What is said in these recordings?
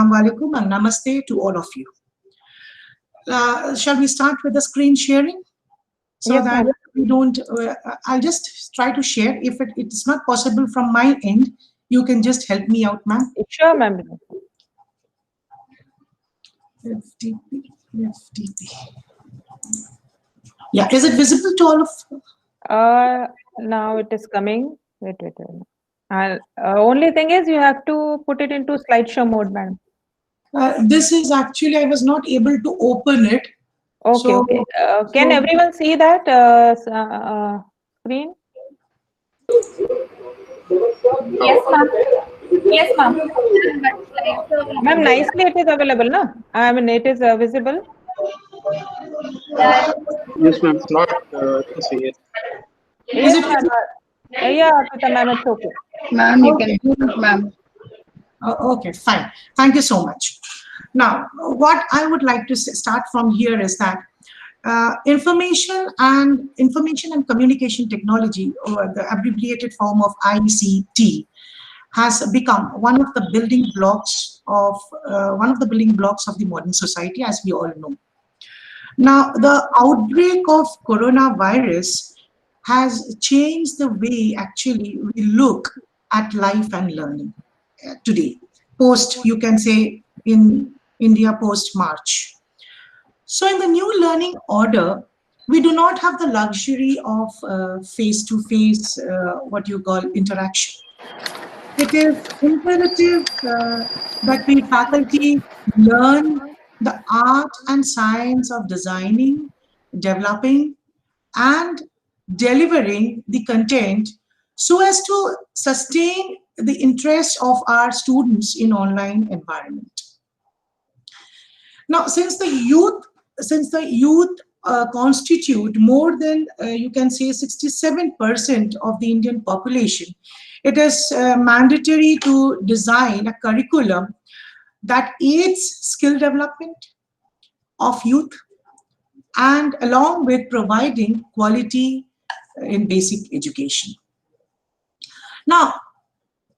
Assalamu alaikum and namaste to all of you. Shall we start with the screen sharing? So Yes, that ma'am. we don't, I'll just try to share. If it's not possible from my end, you can just help me out, ma'am. Sure, ma'am. FTP, FTP. Yeah, is it visible to all of? Now it is coming. Wait. Only thing is you have to put it into slideshow mode, ma'am. This is actually, I was not able to open it. Okay, So, okay. Can everyone see that screen? Yes, ma'am. Yes, ma'am. Ma'am, nicely it is available, no? I mean, it is visible. Yes, ma'am. Not, I can say yes. is Yes, it? ma'am. Yeah, Apita, ma'am, it's okay. Ma'am, you can do it, ma'am. Okay, fine. Thank you so much. Now, what I would like to start from here is that information and communication technology, or the abbreviated form of ICT, has become one of the building blocks of the modern society, as we all know. Now, the outbreak of coronavirus has changed the way actually we look at life and learning today, post, you can say, in India post March. So in the new learning order, we do not have the luxury of face-to-face, what you call, interaction. It is imperative that we faculty learn the art and science of designing, developing, and delivering the content so as to sustain the interest of our students in online environment. Now, since the youth constitute more than, you can say, 67% of the Indian population, it is mandatory to design a curriculum that aids skill development of youth, and along with providing quality in basic education. Now,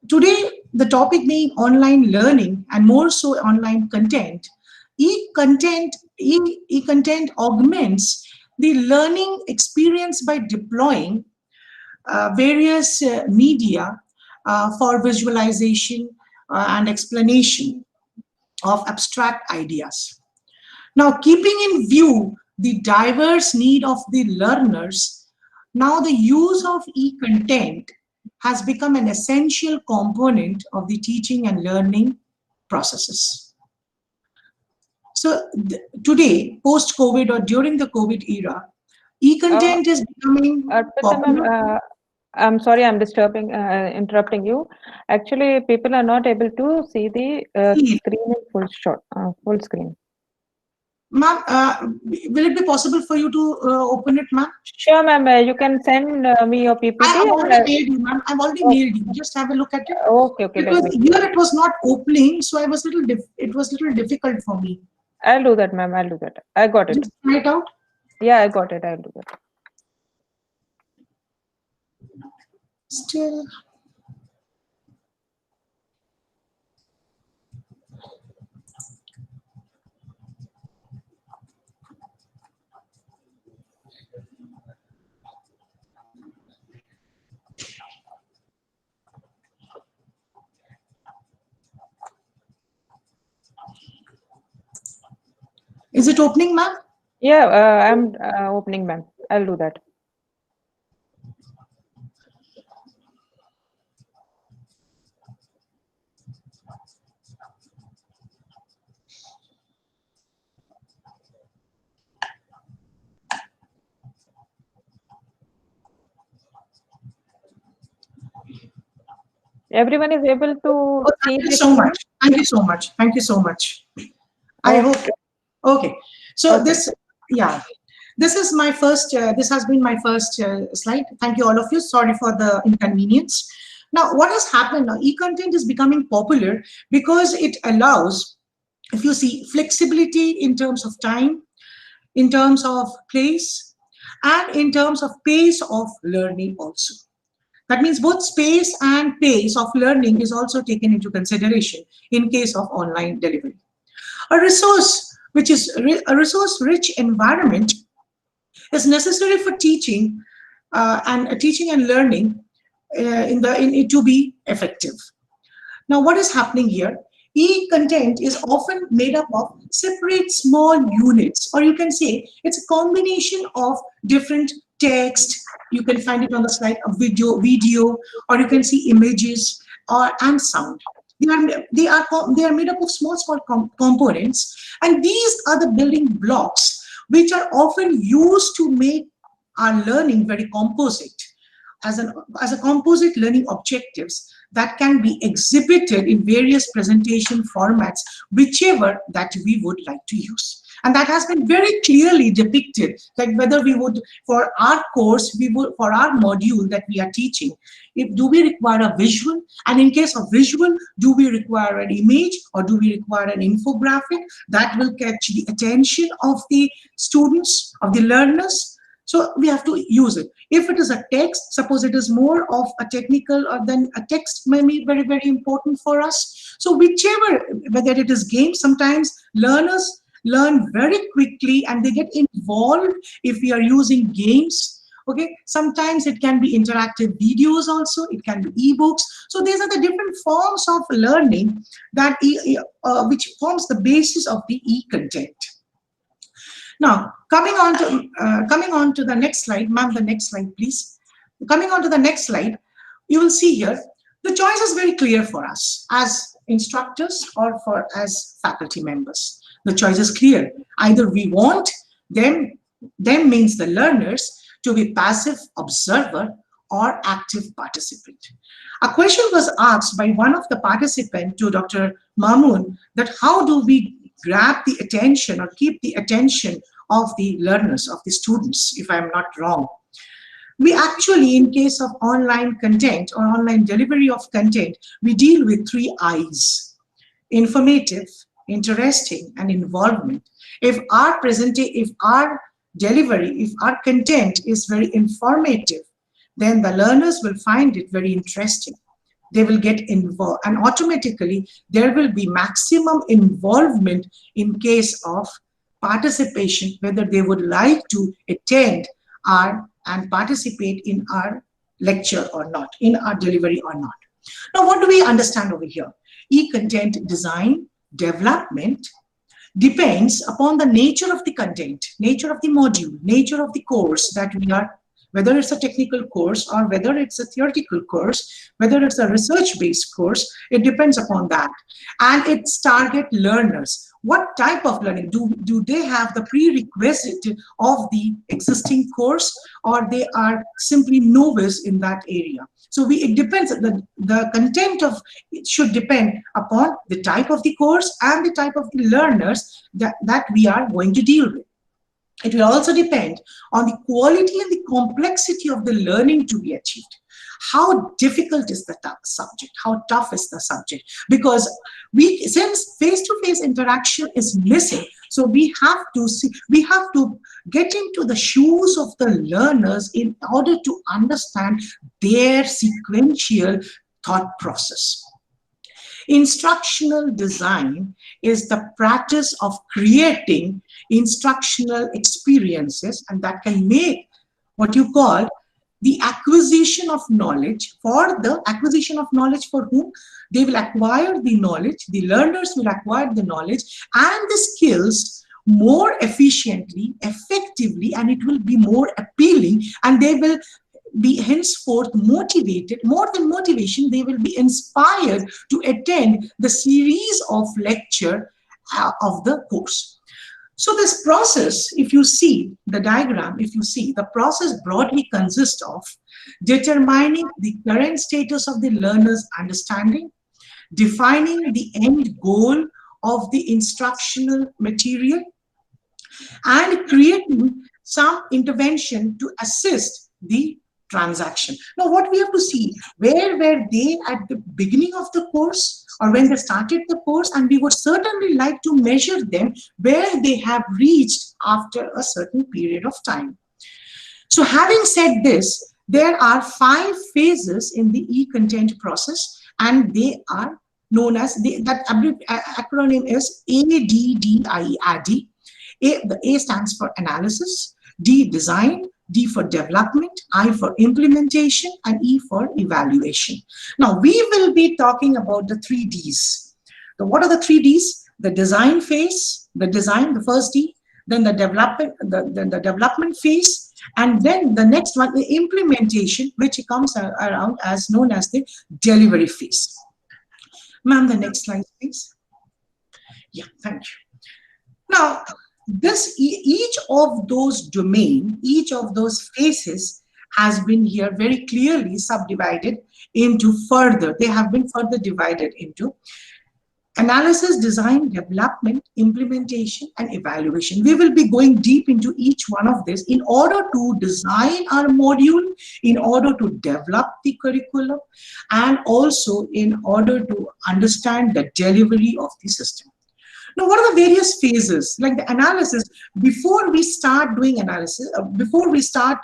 today, the topic being online learning, and more so online content, e-content augments the learning experience by deploying various media for visualization and explanation of abstract ideas. Now, keeping in view the diverse need of the learners, now the use of e-content has become an essential component of the teaching and learning processes. So today, post-COVID or during the COVID era, e-content is becoming Apita, popular. ma'am, I'm sorry, I'm interrupting you. Actually, people are not able to see the screen in full screen. Ma'am, will it be possible for you to open it, ma'am? Sure, ma'am. You can send me your PPT. I've already mailed you, ma'am. I've already mailed you. Just have a look at it. Okay. Because here it was not opening, so it was little difficult for me. I'll do that, ma'am. I'll do that. I got it. Just try it out. Yeah, I got it. I'll do that. Still. Is it opening, ma'am? Yeah, I'm opening, ma'am. I'll do that. Everyone is able to see. Thank you so much. Thank you so much. Thank you so much. I hope. Okay. So this is my first. This has been my first slide. Thank you, all of you. Sorry for the inconvenience. Now, what has happened now? E-content is becoming popular because it allows, if you see, flexibility in terms of time, in terms of place, and in terms of pace of learning also. That means both space and pace of learning is also taken into consideration in case of online delivery. A resource which is a resource-rich environment is necessary for teaching and learning to be effective. Now, what is happening here? E-content is often made up of separate small units, or you can say it's a combination of different text. You can find it on the slide, a video, or you can see images and sound. They are made up of small components, and these are the building blocks which are often used to make our learning very composite, as a composite learning objectives that can be exhibited in various presentation formats, whichever that we would like to use. And that has been very clearly depicted, like whether we would, for our course, for our module that we are teaching, do we require a visual? And in case of visual, do we require an image or do we require an infographic that will catch the attention of the students, of the learners? So we have to use it. If it is a text, suppose it is more of a technical, or then a text may be very, very important for us. So whichever, whether it is games, sometimes learners learn very quickly and they get involved if we are using games. Okay, sometimes it can be interactive videos also, it can be ebooks. So these are the different forms of learning that which forms the basis of the e-content. Now, coming on to the next slide, ma'am, the next slide, please. Coming on to the next slide, you will see here, the choice is very clear for us as instructors or as faculty members. The choice is clear. Either we want them means the learners to be passive observer or active participant. A question was asked by one of the participants to Dr. Mamoon that how do we grab the attention or keep the attention of the learners, of the students, if I'm not wrong. We actually, in case of online content or online delivery of content, we deal with 3 I's: informative, interesting, and involvement. If our delivery, if our content is very informative, then the learners will find it very interesting. They will get involved, and automatically there will be maximum involvement in case of participation, whether they would like to attend and participate in our lecture or not, in our delivery or not. Now, what do we understand over here? E-content design, development depends upon the nature of the content, nature of the module, nature of the course that we are, whether it's a technical course or whether it's a theoretical course, whether it's a research-based course, it depends upon that. And its target learners. What type of learning? Do they have the prerequisite of the existing course, or they are simply novice in that area? So it depends, the content of it should depend upon the type of the course and the type of the learners that we are going to deal with. It will also depend on the quality and the complexity of the learning to be achieved. How difficult is the subject? How tough is the subject? Because since face-to-face interaction is missing, so we have to get into the shoes of the learners in order to understand their sequential thought process. Instructional design is the practice of creating instructional experiences, and that can make what you call the acquisition of knowledge. For the acquisition of knowledge, for whom they will acquire the knowledge, the learners will acquire the knowledge and the skills more efficiently, effectively, and it will be more appealing, and they will be henceforth motivated. More than motivation, they will be inspired to attend the series of lecture of the course. So this process, if you see the diagram, if you see, the process broadly consists of determining the current status of the learner's understanding, defining the end goal of the instructional material, and creating some intervention to assist the transaction. Now, what we have to see, where were they at the beginning of the course or when they started the course, and we would certainly like to measure them where they have reached after a certain period of time. So having said this, there are 5 phases in the e-content process, and they are known as, that acronym is ADDIE, ADDIE. The A stands for analysis, D design, D for development, I for implementation, and E for evaluation. Now, we will be talking about the 3 Ds. So what are the 3 Ds? The design phase, the first D, then the development phase, and then the next one, the implementation, which comes around as known as the delivery phase. Ma'am, the next slide, please. Yeah, thank you. Now, each of those domains, each of those phases has been here very clearly subdivided into further. They have been further divided into analysis, design, development, implementation, and evaluation. We will be going deep into each one of this in order to design our module, in order to develop the curriculum, and also in order to understand the delivery of the system. Now, what are the various phases? Like the analysis, before we start doing analysis, before we start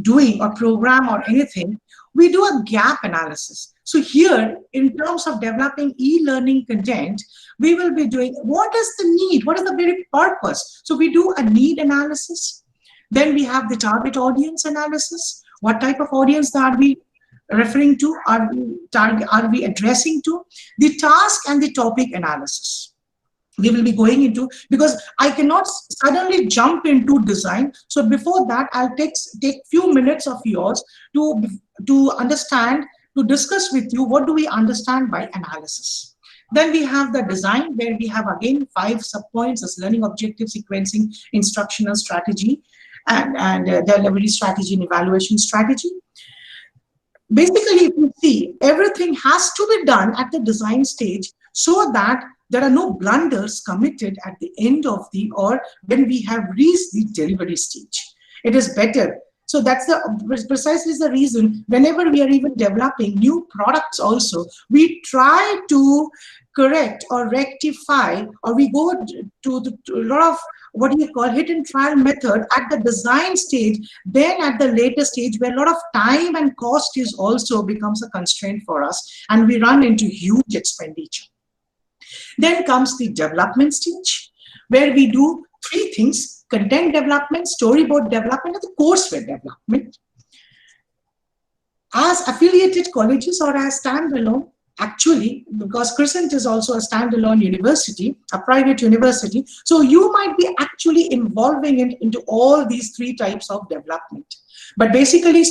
doing a program or anything, we do a gap analysis. So here, in terms of developing e-learning content, we will be doing, what is the need? What is the very purpose? So we do a need analysis. Then we have the target audience analysis. What type of audience are we referring to? Are we addressing to? The task and the topic analysis. We will be going into, because I cannot suddenly jump into design. So before that, I'll take few minutes of yours to understand, to discuss with you what do we understand by analysis. Then we have the design, where we have again 5 subpoints as learning objective, sequencing, instructional strategy, and delivery strategy and evaluation strategy. Basically, if you see, everything has to be done at the design stage so that there are no blunders committed at the end of the, or when we have reached the delivery stage. It is better. So that's precisely the reason whenever we are even developing new products also, we try to correct or rectify, or we go to a lot of what you call hit and trial method at the design stage, then at the later stage where a lot of time and cost is also becomes a constraint for us, and we run into huge expenditure. Then comes the development stage, where we do 3 things: content development, storyboard development, and the courseware development. As affiliated colleges or as standalone, actually, because Crescent is also a standalone university, a private university, so you might be actually involving it into all these 3 types of development. But basically,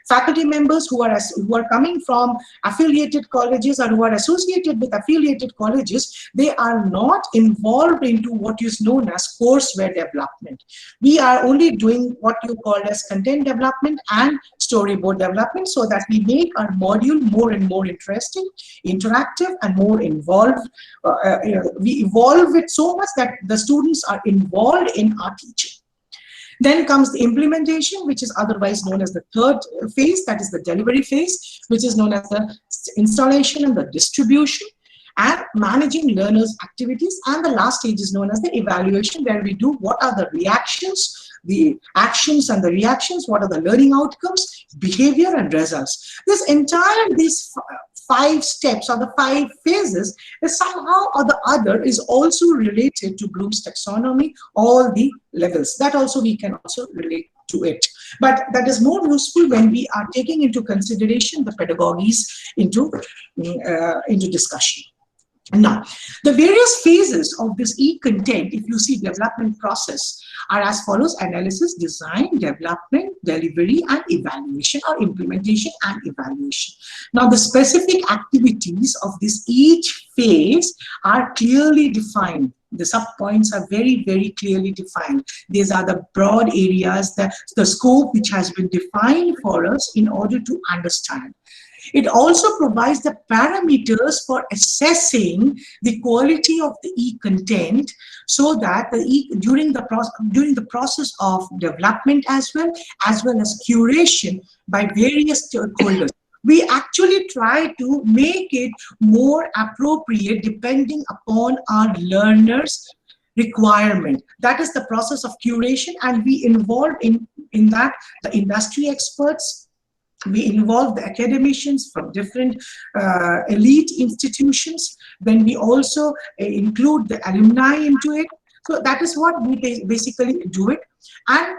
faculty members who are coming from affiliated colleges or who are associated with affiliated colleges, they are not involved into what is known as courseware development. We are only doing what you call as content development and storyboard development, so that we make our module more and more interesting, interactive, and more involved. We evolve it so much that the students are involved in our teaching. Then comes the implementation, which is otherwise known as the 3rd phase, that is the delivery phase, which is known as the installation and the distribution, and managing learners' activities. And the last stage is known as the evaluation, where we do what are the reactions, the actions and the reactions, what are the learning outcomes, behavior, and results. These 5 steps or the 5 phases is somehow or the other is also related to Bloom's taxonomy, all the levels. That also we can also relate to it. But that is more useful when we are taking into consideration the pedagogies into discussion. Now, the various phases of this e-content, if you see development process, are as follows: analysis, design, development, delivery, and evaluation, or implementation and evaluation. Now, the specific activities of this each phase are clearly defined. The sub-points are very, very clearly defined. These are the broad areas, the scope which has been defined for us in order to understand. It also provides the parameters for assessing the quality of the e-content, so that during the process of development as well as curation by various stakeholders, we actually try to make it more appropriate depending upon our learners' requirement. That is the process of curation, and we involve in that the industry experts, We involve the academicians from different elite institutions. Then we also include the alumni into it. So that is what we basically do it. And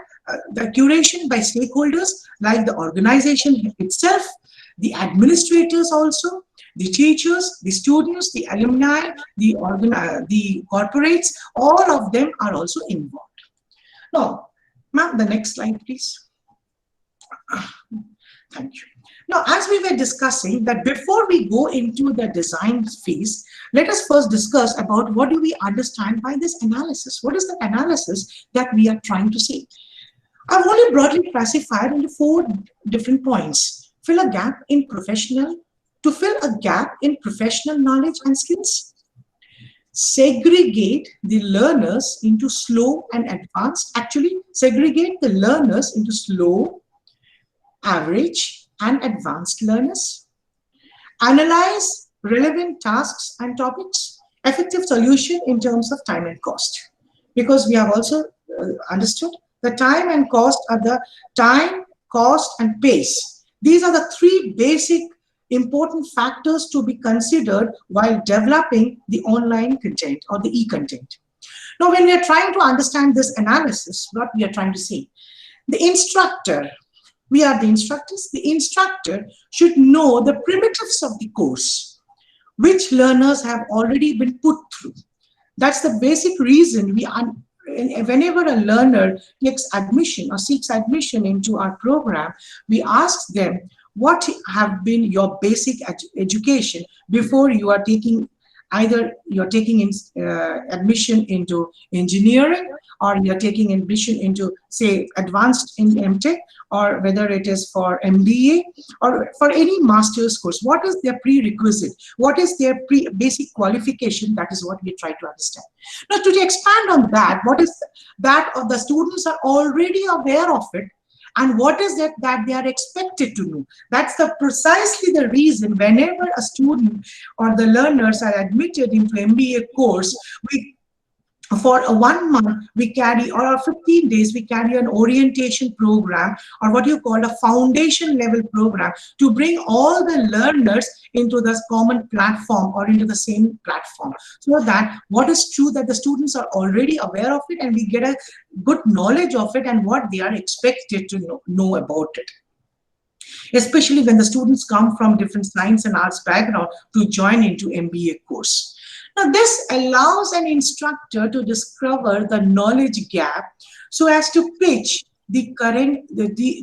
the curation by stakeholders like the organization itself, the administrators also, the teachers, the students, the alumni, the corporates, all of them are also involved. Now, ma'am, the next slide, please. Thank you. Now, as we were discussing that before we go into the design phase, let us first discuss about what do we understand by this analysis. What is the analysis that we are trying to say? I've only broadly classified into 4 different points. Fill a gap in professional, to fill a gap in professional knowledge and skills. Segregate the learners into slow and advanced. Actually, segregate the learners into slow, average, and advanced learners. Analyze relevant tasks and topics. Effective solution in terms of time and cost. Because we have also understood the time and cost are the time, cost, and pace. These are the 3 basic important factors to be considered while developing the online content or the e-content. Now, when we are trying to understand this analysis, what we are trying to say, the instructor, we are the instructors, the instructor should know the primitives of the course, which learners have already been put through. That's the basic reason whenever a learner takes admission or seeks admission into our program, we ask them, what have been your basic education before you are taking, either you're taking admission into engineering, or you're taking admission into, say, advanced in MTech, or whether it is for MBA or for any master's course. What is their prerequisite? What is their basic qualification? That is what we try to understand. Now, to expand on that, what is that of the students are already aware of it, and what is it that they are expected to know? That's precisely the reason whenever a student or the learners are admitted into MBA course, for a 1 month, we carry, or 15 days, we carry an orientation program, or what you call a foundation level program, to bring all the learners into this common platform or into the same platform, so that what is true, that the students are already aware of it, and we get a good knowledge of it and what they are expected to know about it. Especially when the students come from different science and arts background to join into MBA course. Now, this allows an instructor to discover the knowledge gap so as to pitch the current, you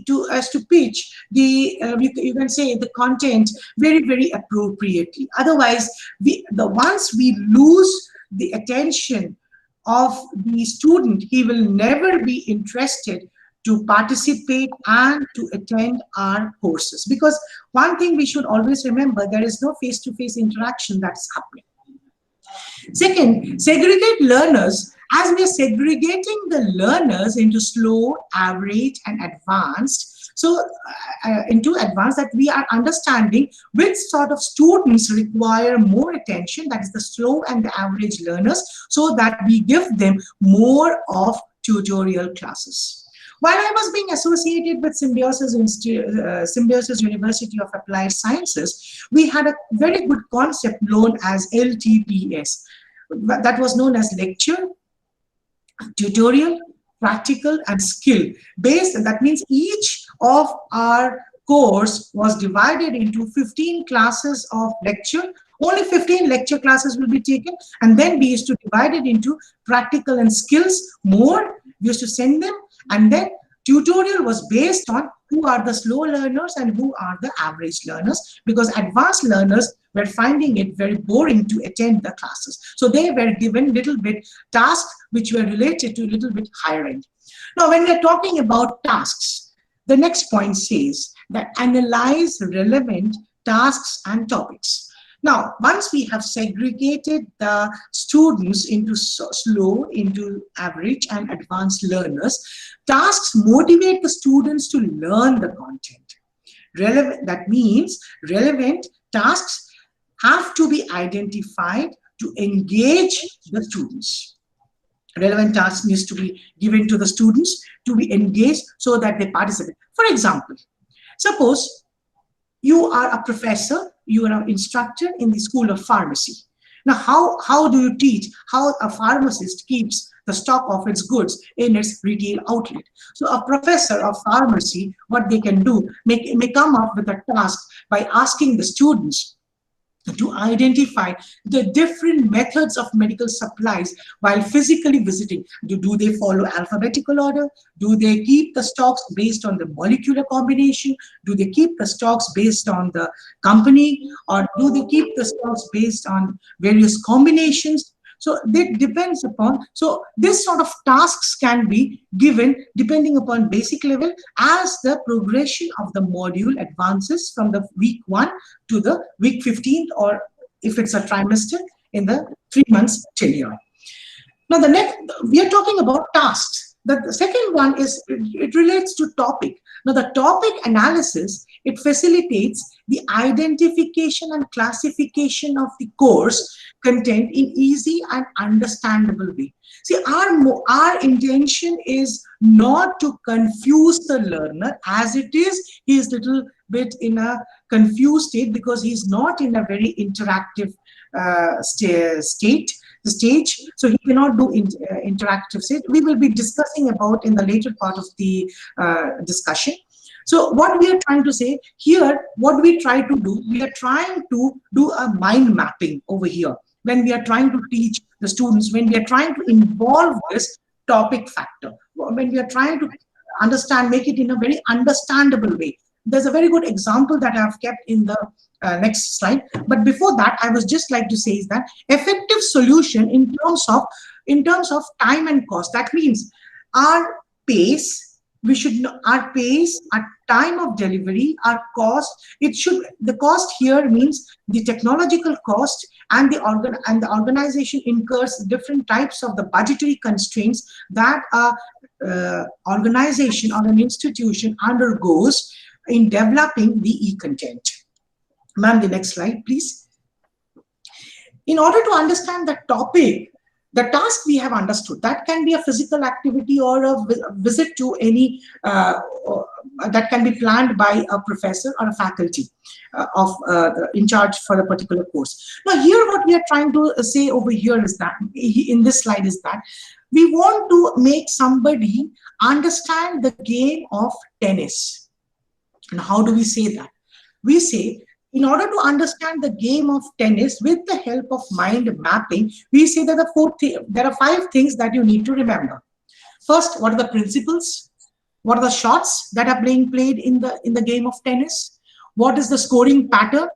can say the content very, very appropriately. Otherwise, once we lose the attention of the student, he will never be interested to participate and to attend our courses. Because one thing we should always remember, there is no face-to-face interaction that's happening. Second, segregate learners. As we are segregating the learners into slow, average, and advanced, so into advanced, that we are understanding which sort of students require more attention, that is the slow and the average learners, so that we give them more of tutorial classes. While I was being associated with Symbiosis University of Applied Sciences, we had a very good concept known as LTPS. That was known as lecture, tutorial, practical, and skill based. That means each of our course was divided into 15 classes of lecture. Only 15 lecture classes will be taken, and then we used to divide it into practical and skills more. We used to send them, and then tutorial was based on who are the slow learners and who are the average learners, because advanced learners were finding it very boring to attend the classes. So they were given little bit tasks which were related to little bit higher end. Now, when we're talking about tasks, the next point says that analyze relevant tasks and topics. Now, once we have segregated the students into slow, into average, and advanced learners, tasks motivate the students to learn the content. That means relevant tasks have to be identified to engage the students. Relevant tasks needs to be given to the students to be engaged so that they participate. For example, suppose you are a professor, you are an instructor in the School of Pharmacy. Now, how do you teach how a pharmacist keeps the stock of its goods in its retail outlet? So a professor of pharmacy, what they can do, may come up with a task by asking the students to identify the different methods of medical supplies while physically visiting. Do they follow alphabetical order? Do they keep the stocks based on the molecular combination? Do they keep the stocks based on the company? Or do they keep the stocks based on various combinations? So that depends upon, so this sort of tasks can be given depending upon basic level as the progression of the module advances from the week 1 to the week 15th, or if it's a trimester, in the 3 months tenure. Now the next, we are talking about tasks. The second one is, it relates to topic. Now the topic analysis, it facilitates the identification and classification of the course content in easy and understandable way. See, our intention is not to confuse the learner. As it is, he is little bit in a confused state because he's not in a very interactive stage, so he cannot do interactive state. We will be discussing about in the later part of the discussion. So what we are trying to say here, what we try to do, we are trying to do a mind mapping over here when we are trying to teach the students, when we are trying to involve this topic factor, when we are trying to understand, make it in a very understandable way. There's a very good example that I have kept in the next slide. But before that, I was just like to say is that effective solution in terms of time and cost. That means our pace, we should know our pace, our time of delivery, our cost. The cost here means the technological cost, and the organization incurs different types of the budgetary constraints that a organization or an institution undergoes in developing the e-content. Ma'am, the next slide, please. In order to understand the topic, the task we have understood, that can be a physical activity or a visit to any, that can be planned by a professor or a faculty in charge for a particular course. Now here what we are trying to say over here is that, in this slide, is that we want to make somebody understand the game of tennis. And how do we say that? We say, in order to understand the game of tennis with the help of mind mapping, we say that there are 5 things that you need to remember. First, what are the principles? What are the shots that are being played in the game of tennis? What is the scoring pattern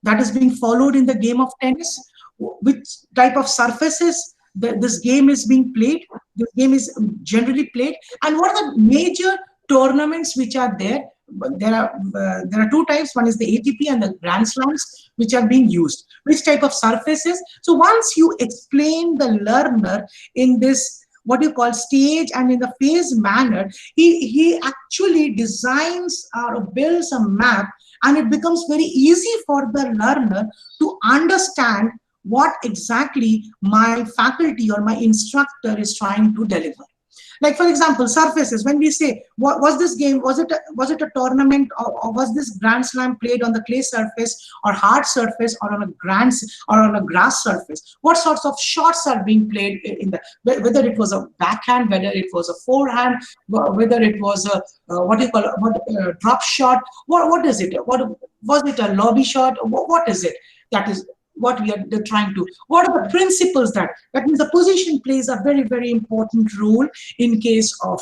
that is being followed in the game of tennis? Which type of surfaces this game is being played? This game is generally played. And what are the major tournaments which are there? There are 2 types. One is the ATP and the Grand Slams, which are being used. Which type of surfaces? So once you explain the learner in this, what you call stage and in the phase manner, he actually designs or builds a map, and it becomes very easy for the learner to understand what exactly my faculty or my instructor is trying to deliver. Like, for example, surfaces. When we say, what was this game? Was it a tournament, or was this Grand Slam played on the clay surface or hard surface, or on a grass surface? What sorts of shots are being played in the, whether it was a backhand, whether it was a forehand, whether it was a drop shot? What is it? Was it a lobby shot? What is it? That is what we are trying to. What are the principles that means the position plays a very, very important role in case of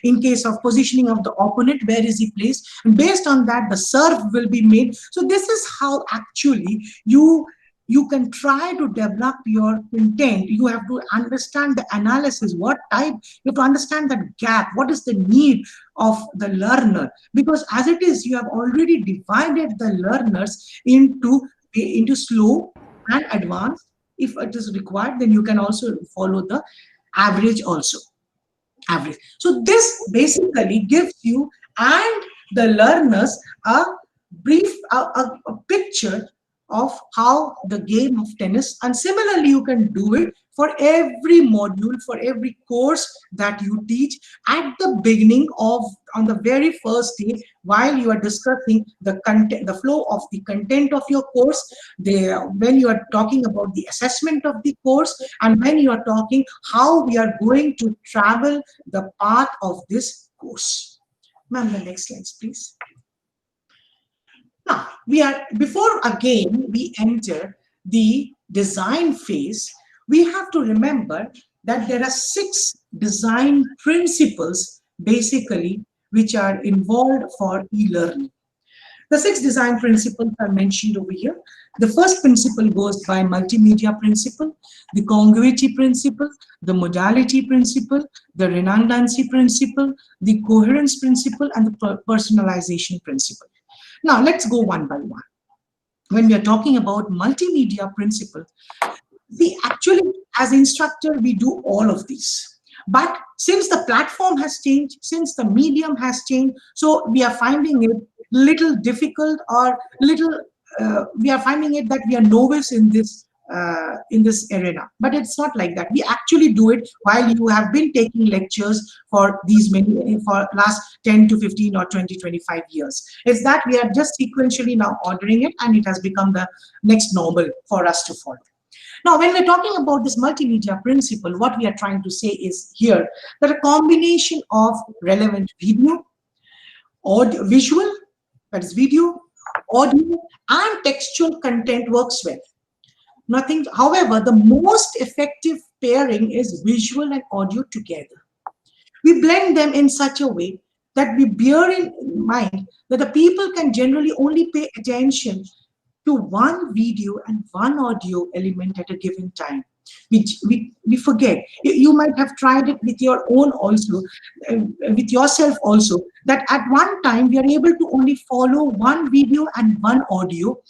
in case of positioning of the opponent, where is he placed, and based on that the serve will be made. So this is how actually you can try to develop your content. You have to understand the analysis, what type, you have to understand that gap, what is the need of the learner, because as it is, you have already divided the learners into slow and advanced. If it is required, then you can also follow the average also. Average. So this basically gives you and the learners a brief, a picture of how the game of tennis, and similarly you can do it for every module, for every course that you teach at the beginning of, on the very first day, while you are discussing the content, the flow of the content of your course, when you are talking about the assessment of the course, and when you are talking how we are going to travel the path of this course. Ma'am, the next slide, please. Now, before again we enter the design phase, we have to remember that there are 6 design principles basically which are involved for e-learning. The 6 design principles are mentioned over here. The first principle goes by multimedia principle, the congruity principle, the modality principle, the redundancy principle, the coherence principle, and the personalization principle. Now, let's go one by one. When we are talking about multimedia principle, we actually, as instructor, we do all of these. But since the platform has changed, since the medium has changed, so we are finding it little difficult, or little, we are finding it that we are novice in this arena. But it's not like that. We actually do it while you have been taking lectures for for last 10 to 15 or 20, 25 years. It's that we are just sequentially now ordering it, and it has become the next normal for us to follow. Now, when we're talking about this multimedia principle, what we are trying to say is here that a combination of relevant video, audio, visual, that is video, audio, and textual content works well. Nothing, however, the most effective pairing is visual and audio together. We blend them in such a way that we bear in mind that the people can generally only pay attention to one video and one audio element at a given time. We forget. You might have tried it with your own also, with yourself also, that at one time we are able to only follow one video and one audio.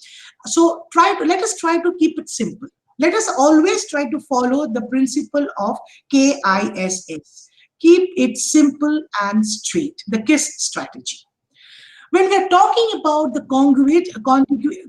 So let us try to keep it simple. Let us always try to follow the principle of KISS. Keep it simple and straight, the KISS strategy. When we're talking about the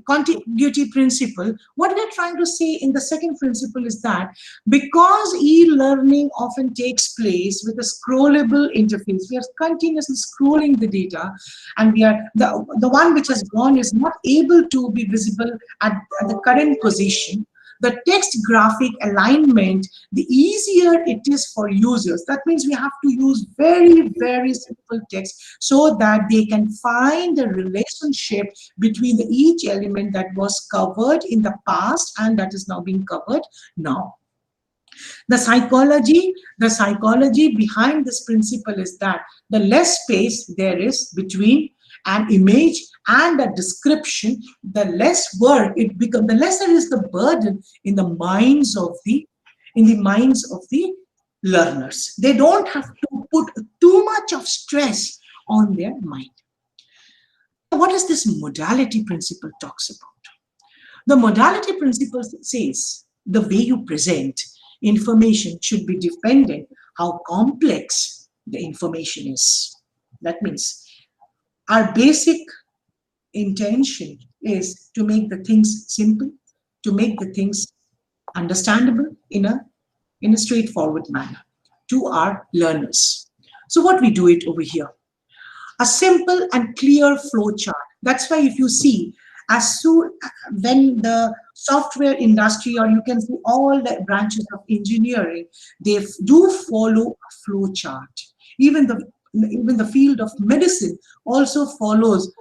contiguity principle, what we're trying to say in the second principle is that because e-learning often takes place with a scrollable interface, we are continuously scrolling the data, and we are the one which has gone is not able to be visible at the current position. The text graphic alignment, the easier it is for users. That means we have to use very, very simple text so that they can find the relationship between each element that was covered in the past and that is now being covered now. The psychology behind this principle is that the less space there is between an image and a description, the less work it becomes, the lesser is the burden in the minds of the learners. They don't have to put too much of stress on their mind. What does this modality principle talks about? The modality principle says the way you present information should be dependent how complex the information is. That means our basic intention is to make the things simple, to make the things understandable in a straightforward manner to our learners. So what we do it over here, a simple and clear flow chart. That's why if you see, as soon when the software industry, or you can see all the branches of engineering, they do follow a flow chart. Even the field of medicine also follows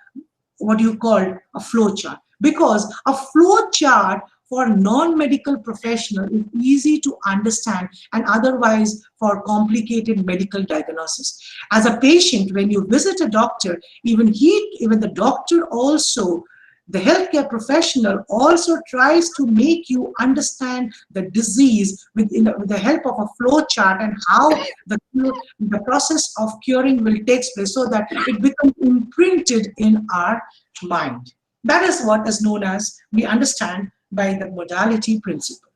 what you call a flow chart, because a flow chart for non-medical professional is easy to understand, and otherwise for complicated medical diagnosis. As a patient, when you visit a doctor, even the doctor also, the healthcare professional also tries to make you understand the disease with the help of a flow chart, and how the process of curing will take place, so that it becomes imprinted in our mind. That is what is known as, we understand by the modality principle.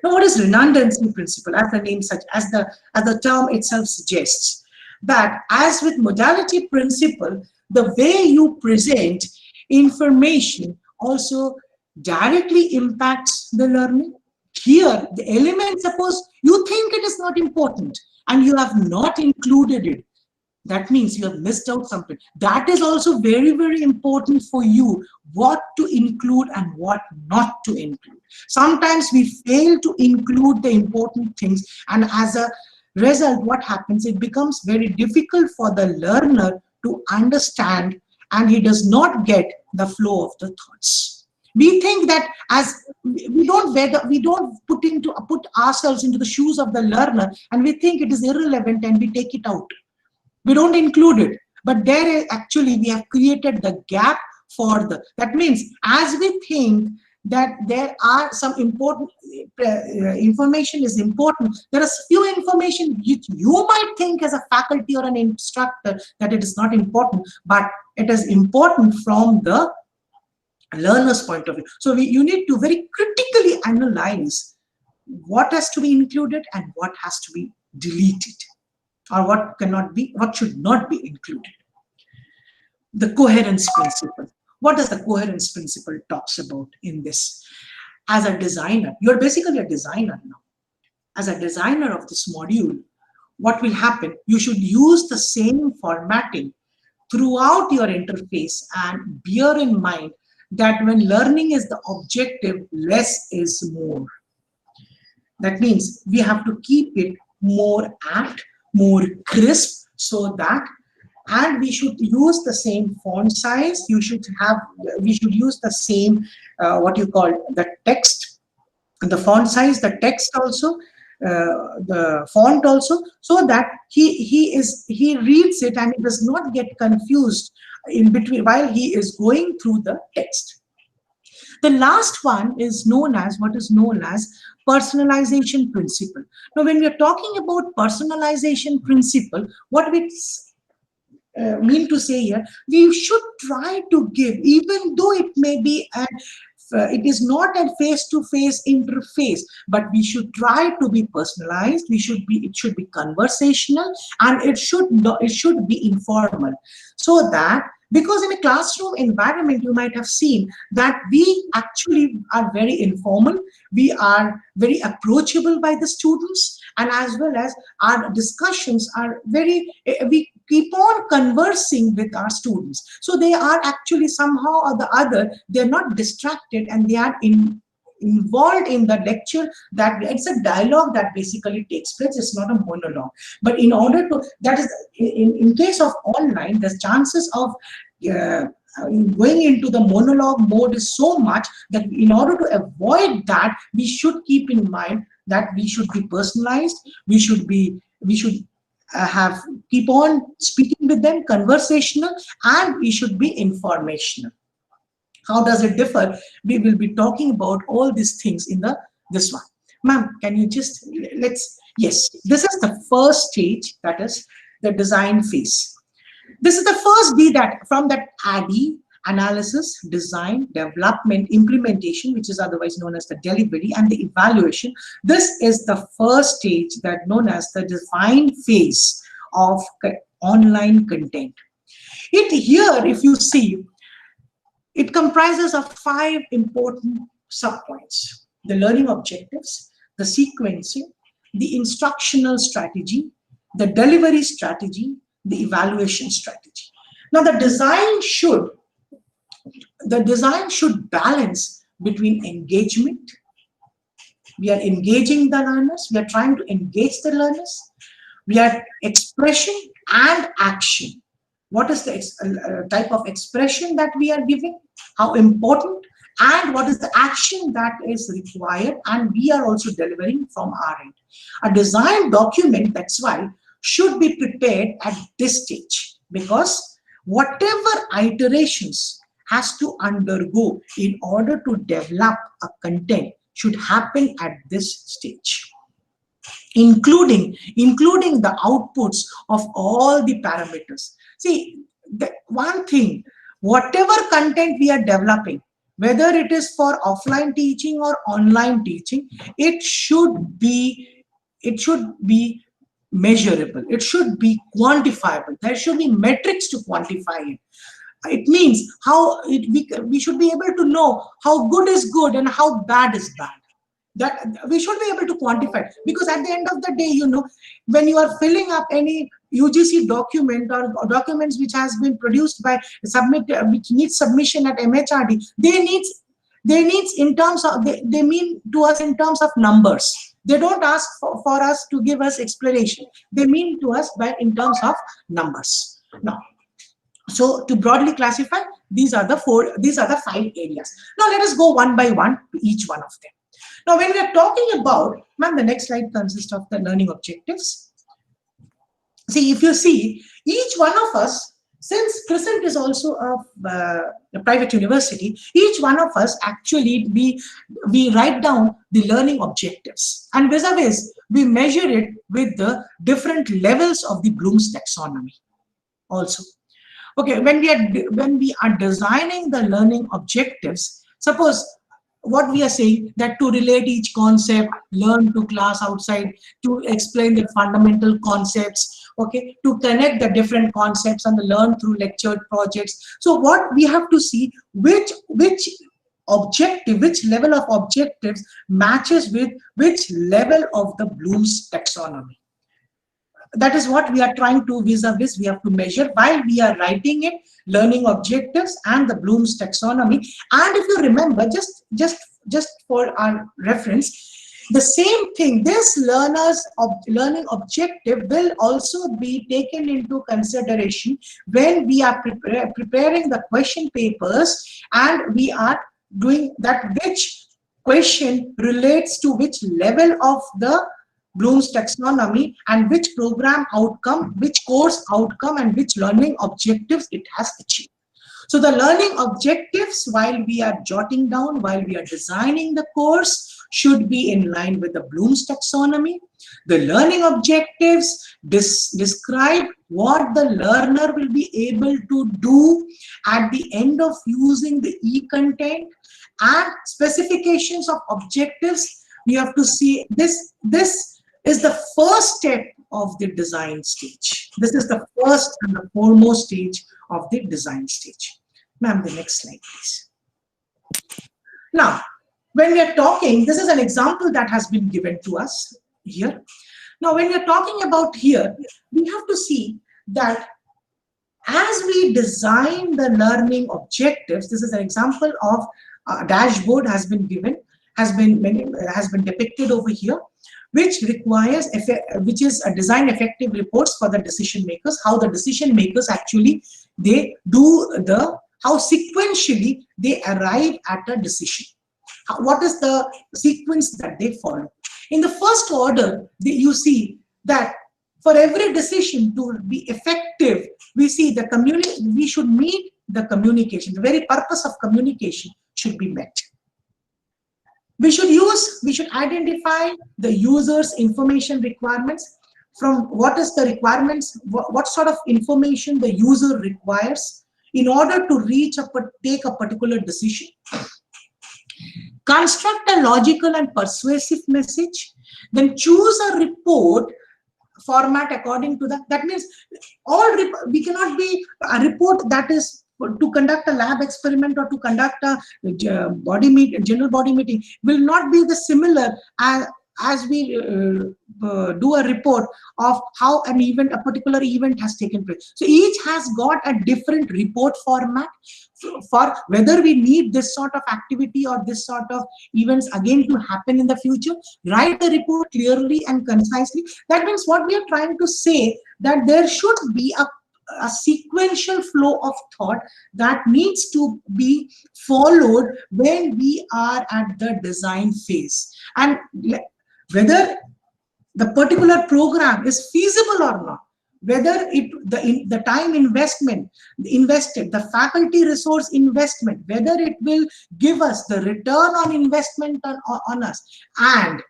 Now, what is redundancy principle? As the name as the term itself suggests, that as with modality principle, the way you present information also directly impacts the learning. here, the element, suppose you think it is not important and you have not included it, that means you have missed out something. That is also very, very important for you, what to include and what not to include. Sometimes we fail to include the important things, and as a result, what happens, it becomes very difficult for the learner to understand, and he does not get the flow of the thoughts. We think that as we don't put ourselves into the shoes of the learner, and we think it is irrelevant and we take it out. We don't include it, but there is actually, we have created the gap for the, that means as we think that there are some important information is important, there is few information which you might think as a faculty or an instructor that it is not important, but it is important from the learner's point of view. So you need to very critically analyze what has to be included and what has to be deleted, or what cannot be, what should not be included. The coherence principle. What does the coherence principle talks about in this? As a designer, you're basically a designer now. As a designer of this module, what will happen? You should use the same formatting throughout your interface, and bear in mind that when learning is the objective, less is more. That means we have to keep it more apt, more crisp, so that, and we should use the same font size. We should use the same what you call the text, the font size, the text also, the font also, so that he reads it and he does not get confused in between while he is going through the text. The last one is known as what is known as personalization principle. Now, when we are talking about personalization principle, what we mean to say here, we should try to give, even though it may be it is not a face-to-face interface, but we should try to be personalized. It should be conversational, and it should be informal, so that, because in a classroom environment, you might have seen that we actually are very informal, we are very approachable by the students, and as well as our discussions are very, we keep on conversing with our students. So they are actually somehow or the other, they're not distracted, and they are involved in the lecture. That it's a dialogue that basically takes place. It's not a monologue. But in order to, that is, in case of online, the chances of going into the monologue mode is so much that in order to avoid that, we should keep in mind that we should be personalized. We should keep on speaking with them, conversational, and we should be informational. How does it differ? We will be talking about all these things in this one. Ma'am, can you just, yes, this is the first stage, that is the design phase. This is the first B, that from that ADDIE, analysis, design, development, implementation, which is otherwise known as the delivery, and the evaluation. This is the first stage that known as the design phase of online content. Here, if you see, it comprises of 5 important subpoints: the learning objectives, the sequencing, the instructional strategy, the delivery strategy, the evaluation strategy. Now, the design should balance between engagement. We are engaging the learners. We are trying to engage the learners. We are expression and action. What is the type of expression that we are giving? How important? And what is the action that is required? And we are also delivering from our end. A design document, that's why, should be prepared at this stage, because whatever iterations has to undergo in order to develop a content should happen at this stage, including the outputs of all the parameters. See, the one thing, whatever content we are developing, whether it is for offline teaching or online teaching, it should be measurable. It should be quantifiable. There should be metrics to quantify it. It means how we should be able to know how good is good and how bad is bad. That we should be able to quantify it, because at the end of the day, you know, when you are filling up any UGC document or documents which has been produced by which needs submission at MHRD, they needs in terms of, they mean to us in terms of numbers. They don't ask for us to give us explanation. They mean to us in terms of numbers. Now, so to broadly classify, these are the 5 areas. Now let us go one by one to each one of them. Now when we are talking about, ma'am, the next slide consists of the learning objectives. See, if you see, each one of us, since Crescent is also a private university, each one of us actually, we write down the learning objectives, and vis-a-vis, we measure it with the different levels of the Bloom's taxonomy also. Okay, when we are designing the learning objectives, suppose what we are saying, that to relate each concept, learn to class outside, to explain the fundamental concepts, okay, to connect the different concepts and learn through lectured projects. So what we have to see, which objective, which level of objectives matches with which level of the Bloom's taxonomy. That is what we are trying to vis-a-vis, we have to measure while we are writing it, learning objectives and the Bloom's taxonomy. And if you remember, just for our reference, the same thing, this learning objective will also be taken into consideration when we are preparing the question papers, and we are doing that which question relates to which level of the Bloom's taxonomy and which program outcome, which course outcome, and which learning objectives it has achieved. So the learning objectives, while we are jotting down, while we are designing the course, should be in line with the Bloom's taxonomy. The learning objectives describe what the learner will be able to do at the end of using the e-content, and specifications of objectives. We have to see this is the first step of the design stage. This is the first and the foremost stage of the design stage. Ma'am, the next slide, please. Now, when we are talking, this is an example that has been given to us here. Now, when we are talking about here, we have to see that as we design the learning objectives, this is an example of a dashboard has been given, has been depicted over here, which requires, which is a design effective reports for the decision makers, how the decision makers actually, they do how sequentially they arrive at a decision. What is the sequence that they follow? In the first order, you see that for every decision to be effective, we see the we should meet the communication. The very purpose of communication should be met. We should identify the user's information requirements, from what is the requirements, what sort of information the user requires in order to take a particular decision. Construct a logical and persuasive message, then choose a report format according to that. That means we cannot be a report that is to conduct a lab experiment or to conduct a general body meeting will not be the similar as we do a report of how a particular event has taken place. So each has got a different report format for whether we need this sort of activity or this sort of events again to happen in the future. Write the report clearly and concisely. That means what we are trying to say, that there should be a sequential flow of thought that needs to be followed when we are at the design phase, and whether the particular program is feasible or not, whether the time invested, the faculty resource investment, whether it will give us the return on investment on us. And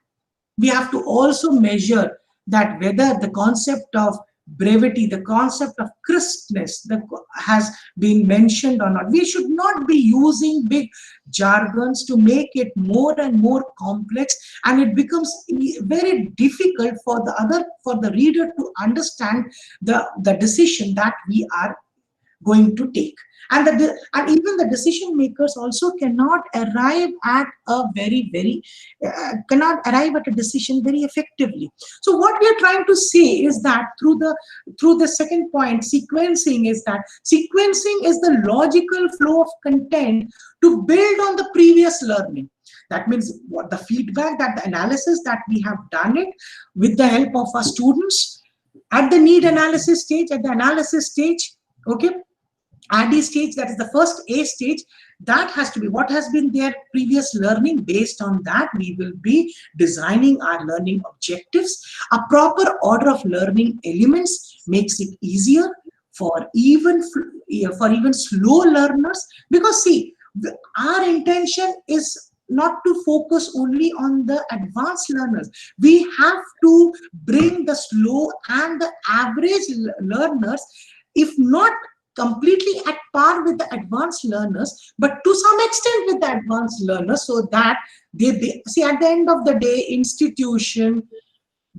we have to also measure that whether the concept of brevity, the concept of crispness that has been mentioned or not. We should not be using big jargons to make it more and more complex, and it becomes very difficult for the reader to understand the decision that we are going to take. And even the decision makers also cannot arrive at a decision very effectively. So what we are trying to say is that through the second point, sequencing is the logical flow of content to build on the previous learning. That means what the feedback, that the analysis that we have done it with the help of our students at the need analysis stage, at the analysis stage, okay, at this stage, that is the first A stage, that has to be what has been their previous learning. Based on that, we will be designing our learning objectives. A proper order of learning elements makes it easier for even slow learners, because see, our intention is not to focus only on the advanced learners. We have to bring the slow and the average learners, if not completely at par with the advanced learners, but to some extent with the advanced learners, so that they see, at the end of the day, institution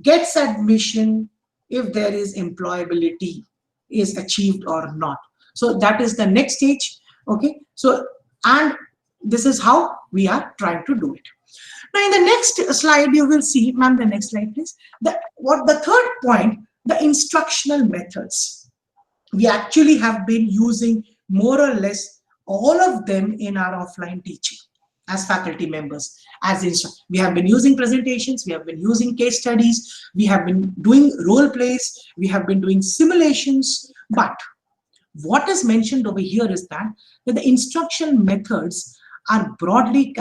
gets admission if there is employability is achieved or not. So that is the next stage. Okay, so and this is how we are trying to do it. Now in the next slide you will see, ma'am, the next slide please, the third point, the instructional methods. We actually have been using more or less all of them in our offline teaching as faculty members. We have been using presentations, we have been using case studies, we have been doing role plays, we have been doing simulations. But what is mentioned over here is that the instruction methods are broadly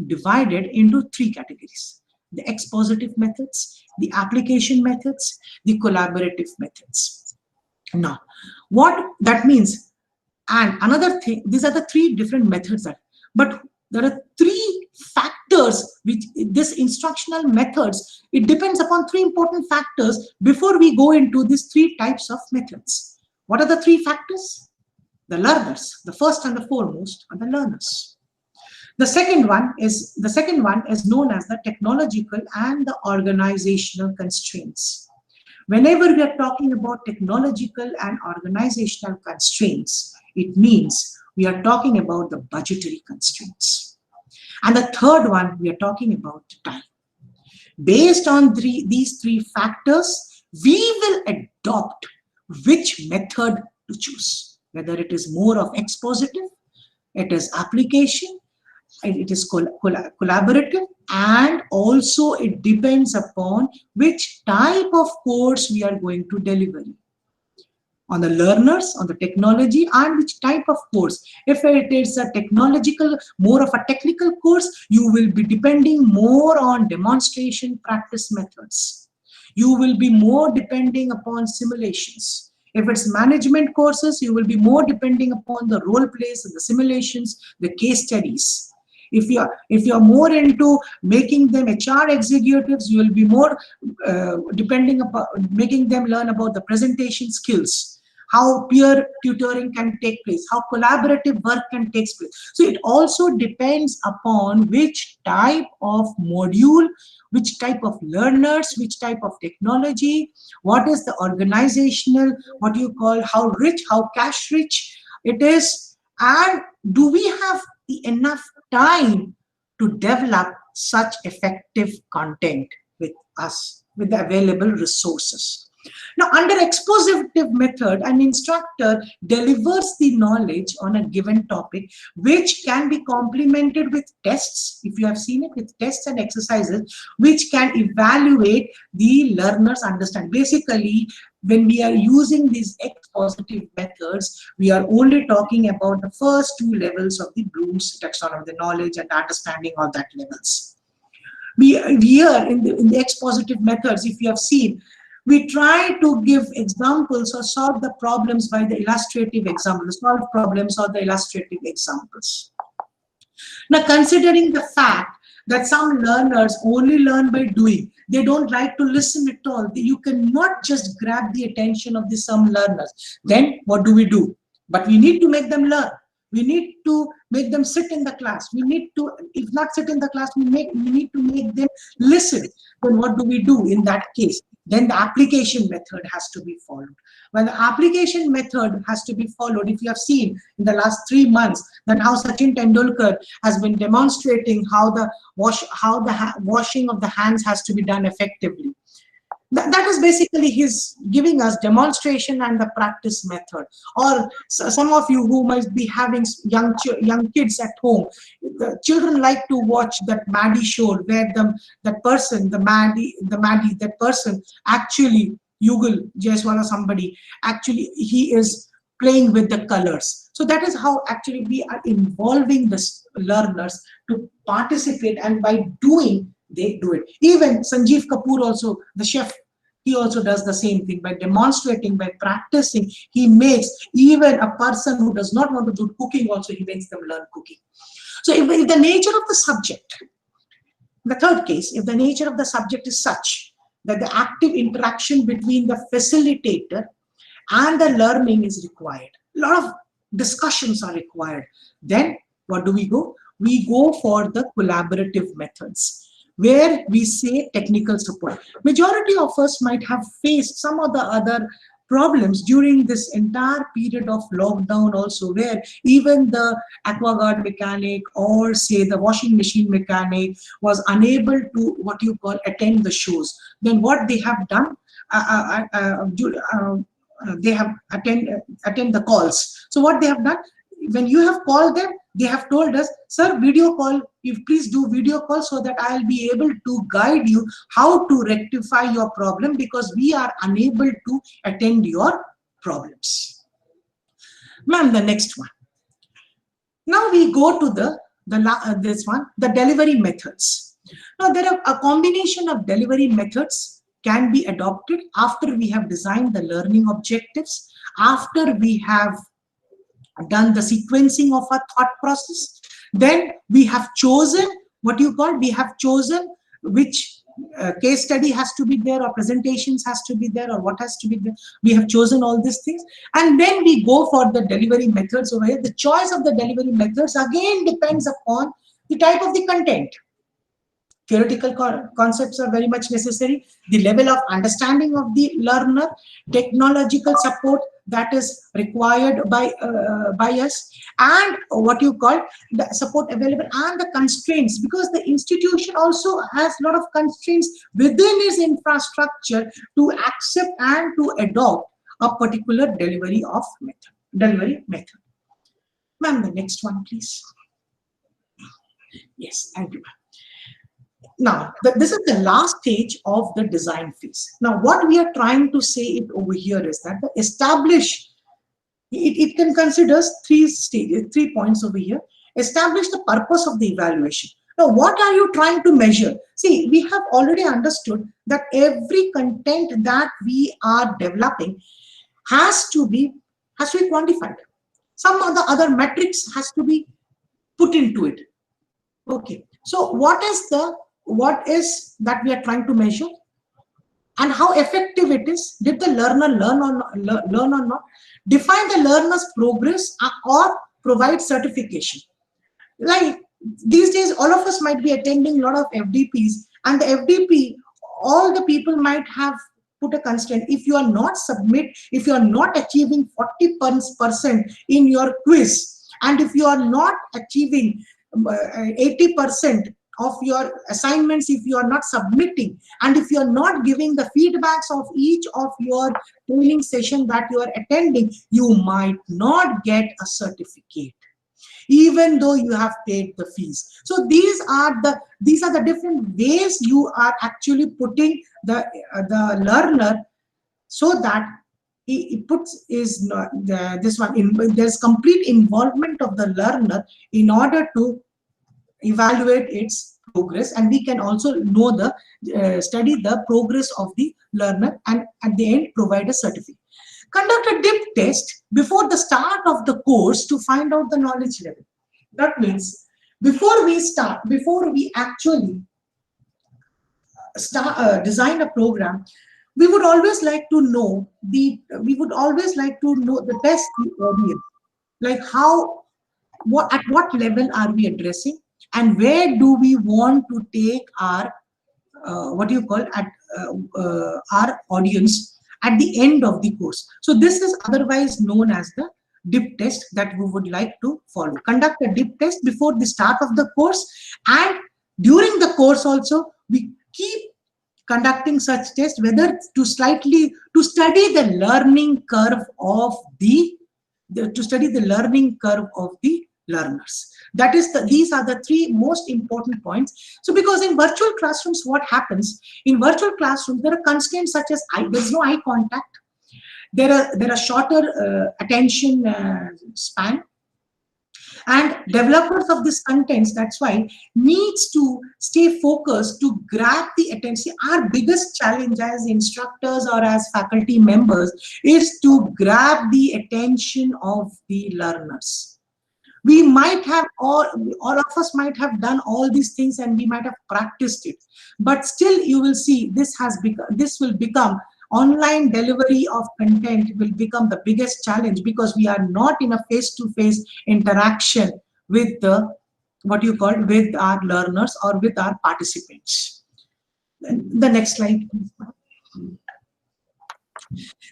divided into three categories: the expositive methods, the application methods, the collaborative methods. Now, what that means, and another thing, these are the three different methods, but there are three factors which this instructional methods, it depends upon three important factors before we go into these three types of methods. What are the three factors? The learners, the first and the foremost are the learners. The second one is known as the technological and the organizational constraints. Whenever we are talking about technological and organizational constraints, it means we are talking about the budgetary constraints. And the third one, we are talking about time. Based on these three factors, we will adopt which method to choose, whether it is more of expositive, it is application, it is collaborative, and also it depends upon which type of course we are going to deliver on the learners, on the technology, and which type of course. If it is a technological, more of a technical course, you will be depending more on demonstration practice methods. You will be more depending upon simulations. If it's management courses, you will be more depending upon the role plays, the simulations, the case studies. If you're more into making them HR executives, you will be more depending upon making them learn about the presentation skills, how peer tutoring can take place, how collaborative work can take place. So it also depends upon which type of module, which type of learners, which type of technology, what is the organizational, what you call, how rich, how cash rich it is, and do we have enough time to develop such effective content with us, with the available resources. Now, under expositive method, an instructor delivers the knowledge on a given topic, which can be complemented with tests, if you have seen it, with tests and exercises, which can evaluate the learner's understanding. Basically, when we are using these expositive methods, we are only talking about the first two levels of the Bloom's taxonomy, the knowledge and understanding of that levels. We are in the expositive methods, if you have seen, we try to give examples or solve the problems by the illustrative examples, solve problems or the illustrative examples. Now, considering the fact that some learners only learn by doing, they don't like to listen at all. You cannot just grab the attention of some learners. Then what do? But we need to make them learn. We need to make them sit in the class. We need to, if not sit in the class, we need to make them listen. Then what do we do in that case? Then the application method has to be followed. When the application method has to be followed, if you have seen in the last 3 months that how Sachin Tendulkar has been demonstrating how the washing of the hands has to be done effectively. That is basically his giving us demonstration and the practice method. Or some of you who might be having young kids at home, the children like to watch that Maddie show where that person actually Yugal Jaiswal or somebody, actually he is playing with the colors. So that is how actually we are involving the learners to participate, and by doing, they do it. Even Sanjeev Kapoor also, the chef, he also does the same thing. By demonstrating, by practicing, he makes even a person who does not want to do cooking also, he makes them learn cooking. So if the nature of the subject, the third case, if the nature of the subject is such that the active interaction between the facilitator and the learning is required, a lot of discussions are required, then what do we go? We go for the collaborative methods, where we say technical support. Majority of us might have faced some of the other problems during this entire period of lockdown also, where even the aquaguard mechanic or say the washing machine mechanic was unable to what you call attend the shows. Then what they have done, they have attend the calls. So what they have done, when you have called them, they have told us, sir, video call, you please do video call so that I'll be able to guide you how to rectify your problem, because we are unable to attend your problems. Ma'am, the next one. Now we go to the delivery methods. Now there are a combination of delivery methods can be adopted after we have designed the learning objectives, after we have done the sequencing of our thought process. Then we have chosen which case study has to be there, or presentations has to be there, or what has to be there. We have chosen all these things, and then we go for the delivery methods over here. The choice of the delivery methods again depends upon the type of the content. Theoretical concepts are very much necessary. The level of understanding of the learner, technological support that is required by us, and what you call the support available, and the constraints, because the institution also has a lot of constraints within its infrastructure to accept and to adopt a particular delivery method. Ma'am, the next one, please. Yes, thank you. Now, this is the last stage of the design phase. Now, what we are trying to say it over here is that the establish, it can consider 3 stages, 3 points over here. Establish the purpose of the evaluation. Now, what are you trying to measure? See, we have already understood that every content that we are developing has to be quantified. Some of the other metrics has to be put into it. Okay. So, what is that we are trying to measure, and how effective it is? Did the learner learn or not? Define the learner's progress or provide certification. Like these days, all of us might be attending a lot of FDPs, and the FDP, all the people might have put a constraint. If you are not achieving 40% in your quiz, and if you are not achieving 80% of your assignments, if you are not submitting, and if you are not giving the feedbacks of each of your training session that you are attending, you might not get a certificate, even though you have paid the fees. So these are the different ways you are actually putting the learner, so that he puts there's complete involvement of the learner in order to evaluate its progress, and we can also know study the progress of the learner, and at the end provide a certificate. Conduct a dip test before the start of the course to find out the knowledge level. That means before we actually design a program, we would always like to know the test audience, like at what level are we addressing, and where do we want to take our our audience at the end of the course. So this is otherwise known as the dip test that we would like to follow. Conduct a dip test before the start of the course, and during the course also we keep conducting such tests, whether to study the learning curve of the learners. That is these are the three most important points. So because in virtual classrooms, what happens in virtual classrooms, there are constraints such as there's no eye contact, there are shorter attention span, and developers of this contents, that's why, needs to stay focused to grab the attention. Our biggest challenge as instructors or as faculty members is to grab the attention of the learners. We might have all of us might have done all these things and we might have practiced it, but still you will see this will become online delivery of content will become the biggest challenge, because we are not in a face-to-face interaction with with our learners or with our participants. The next slide.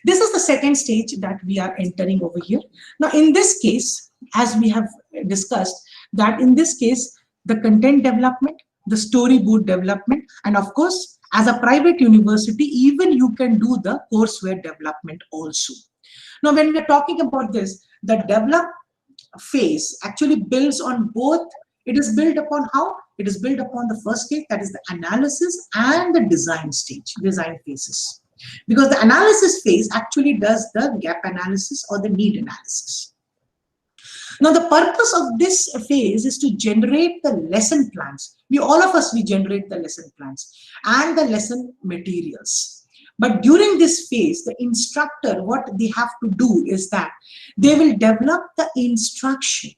This is the second stage that we are entering over here. Now, in this case, as we have discussed, that in this case, the content development, the storyboard development, and of course, as a private university, even you can do the courseware development also. Now, when we are talking about this, the develop phase actually builds on both. It is built upon how? It is built upon the first stage, that is the analysis, and the design stage, design phases. Because the analysis phase actually does the gap analysis or the need analysis. Now, the purpose of this phase is to generate the lesson plans. All of us generate the lesson plans and the lesson materials. But during this phase, the instructor, what they have to do is that they will develop the instruction.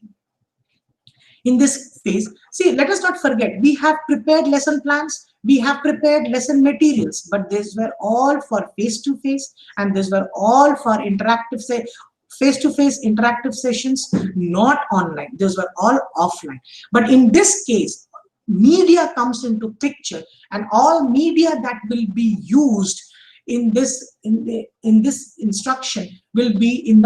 In this phase, see, let us not forget, we have prepared lesson plans, we have prepared lesson materials, but these were all for face-to-face, and these were all for interactive, face-to-face interactive sessions, not online. Those were all offline. But in this case, media comes into picture, and all media that will be used in this instruction will be in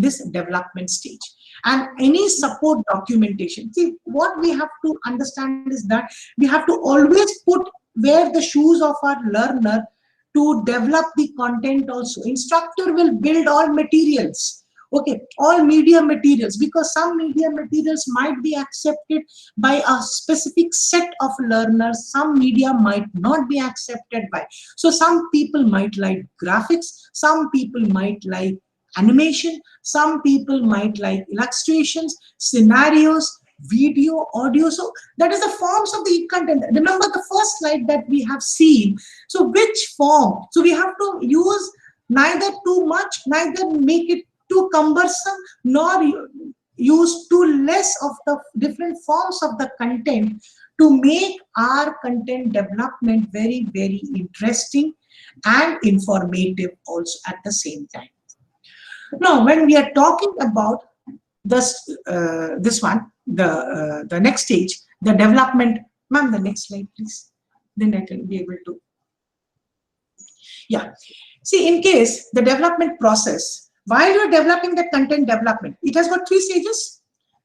this development stage. And any support documentation. See, what we have to understand is that we have to always wear the shoes of our learner to develop the content also. Instructor will build all materials, okay, all media materials, because some media materials might be accepted by a specific set of learners, some media might not be accepted by. So some people might like graphics, some people might like animation, some people might like illustrations, scenarios, video, audio. So that is the forms of the content. Remember the first slide that we have seen. So which form? So we have to use neither too much, neither make it too cumbersome, nor use too less of the different forms of the content to make our content development very, very interesting and informative also at the same time. Now, when we are talking about this one, the next stage, the development. Ma'am, the next slide, please. Then I can be able to. Yeah. See, in case the development process, while you're developing the content development, it has got three stages: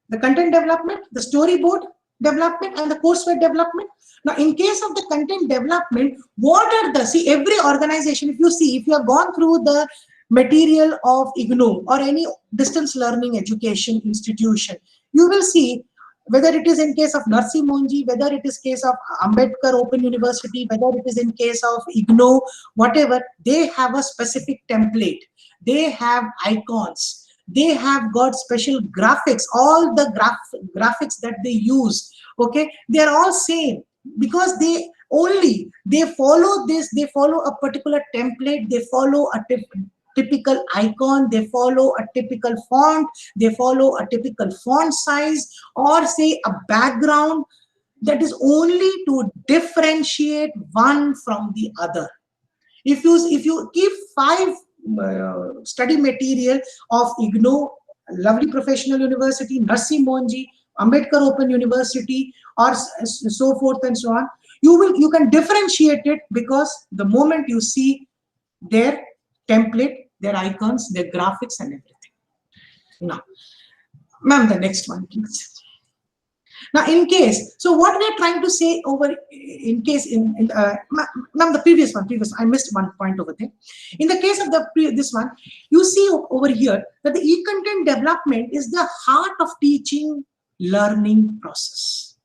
the content development, the storyboard development, and the courseware development. Now, in case of the content development, what are the, see, every organization, if you have gone through the material of IGNOU or any distance learning education institution, you will see, whether it is in case of Narsi Monji, whether it is case of Ambedkar Open University, whether it is in case of IGNOU, whatever, they have a specific template. They have icons. They have got special graphics. All the graphics that they use, okay, they are all same, because they follow this. They follow a particular template. They follow a typical icon, they follow a typical font, they follow a typical font size, or say a background, that is only to differentiate one from the other. If you give 5 study material of IGNOU, Lovely Professional University, Narsi Monji, Ambedkar Open University, or so forth and so on, You can differentiate it because the moment you see their template, their icons, their graphics and everything. Now, ma'am, the next one, please. Now, in case, so what we are trying to say over, in case, ma'am, the previous one, I missed one point over there. In the case of this one, you see over here that the e-content development is the heart of teaching learning process.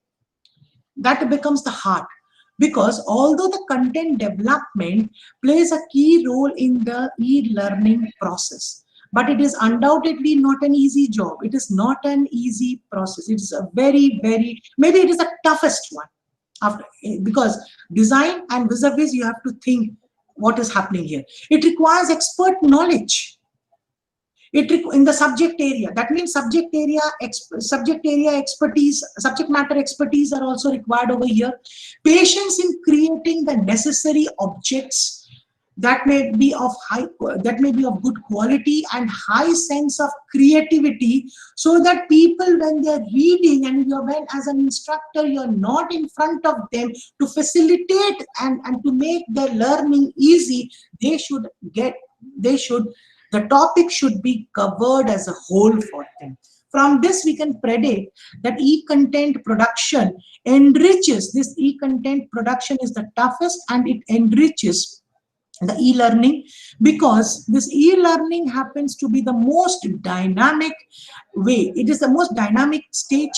That becomes the heart, because although the content development plays a key role in the e-learning process, but it is undoubtedly not an easy job. It is not an easy process. It is a very, maybe it is the toughest one, because design and vis-a-vis, you have to think what is happening here. It requires expert knowledge. In the subject area, that means subject area expertise, subject matter expertise are also required over here. Patience in creating the necessary objects that may be of good quality, and high sense of creativity, so that people, when they're reading, and when as an instructor you're not in front of them to facilitate and to make their learning easy, the topic should be covered as a whole for them. From this, we can predict that e-content production enriches. This e-content production is the toughest, and it enriches the e-learning, because this e-learning happens to be the most dynamic way. It is the most dynamic stage.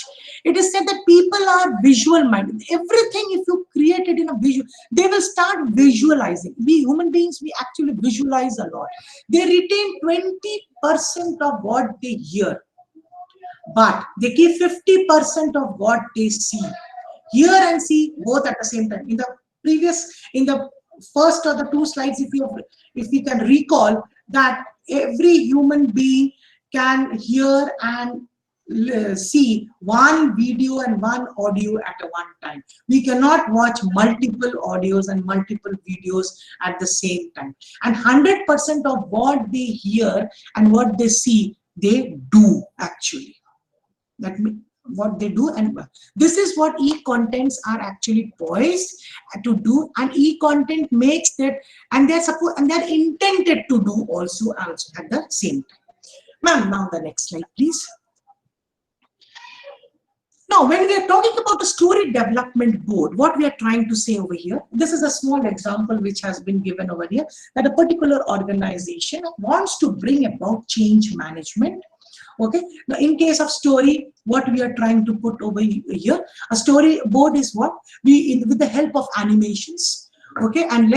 It is said that people are visual minded. Everything, if you create it in a visual, they will start visualizing. We human beings, we actually visualize a lot. They retain 20% of what they hear, but they keep 50% of what they see. Hear and see both at the same time. In the first or the two slides, if we can recall, that every human being can hear and see one video and one audio at one time. We cannot watch multiple audios and multiple videos at the same time. And 100% of what they hear and what they see, they do actually. That means what they do, and this is what e-contents are actually poised to do, and e-content makes that, and they're intended to do also at the same time. Ma'am, now the next slide, please. Now, when we are talking about the story development board, what we are trying to say over here, this is a small example which has been given over here, that a particular organization wants to bring about change management. Okay, now in case of story, what we are trying to put over here, a storyboard is what with the help of animations, okay, and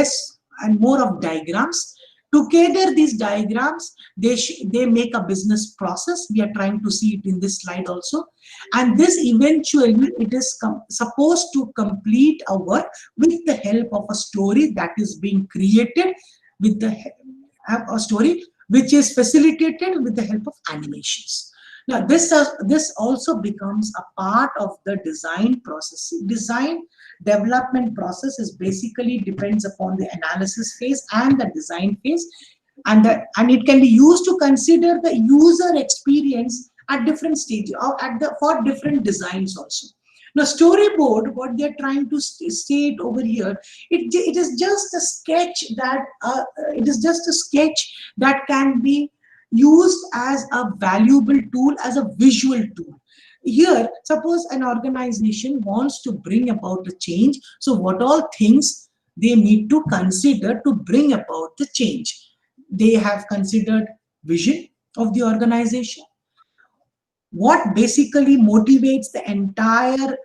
more of diagrams. Together, these diagrams, they make a business process. We are trying to see it in this slide also, and this eventually it is supposed to complete a work with the help of a story that is being created with a story which is facilitated with the help of animations. Now, this also becomes a part of the design process. Design development process is basically depends upon the analysis phase and the design phase, and it can be used to consider the user experience at different stages or for different designs also. Now, storyboard, what they're trying to state over here, it is just a sketch that can be used as a valuable tool, as a visual tool. Here, suppose an organization wants to bring about a change. So, what all things they need to consider to bring about the change? They have considered vision of the organization. What basically motivates the entire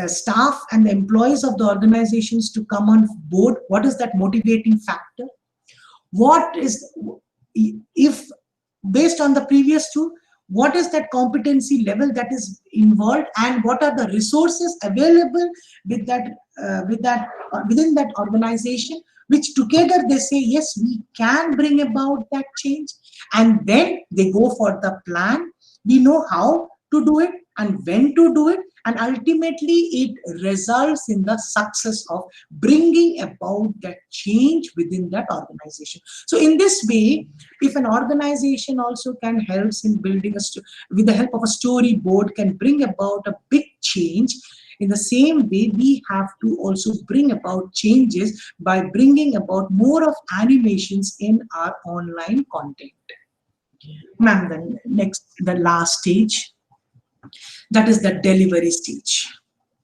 staff and the employees of the organizations to come on board? What is that motivating factor? What is, if based on the previous two, what is that competency level that is involved, and what are the resources available within that organization, which together they say, yes, we can bring about that change, and then they go for the plan. We know how to do it and when to do it, and ultimately it results in the success of bringing about that change within that organization. So in this way, if an organization also can help in building with the help of a storyboard, can bring about a big change, In the same way, we have to also bring about changes by bringing about more of animations in our online content. Ma'am, then next, the last stage, that is the delivery stage.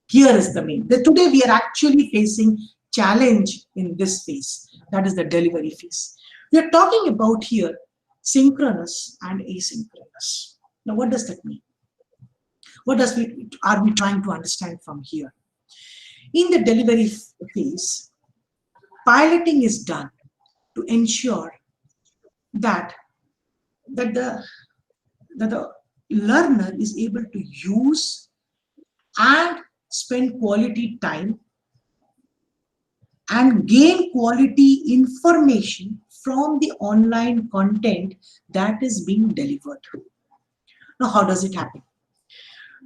Here is the main. Today we are actually facing challenge in this phase. That is the delivery phase. We are talking about here synchronous and asynchronous. Now, what does that mean? What are we trying to understand from here? In the delivery phase, piloting is done to ensure that the learner is able to use and spend quality time and gain quality information from the online content that is being delivered. Now, how does it happen?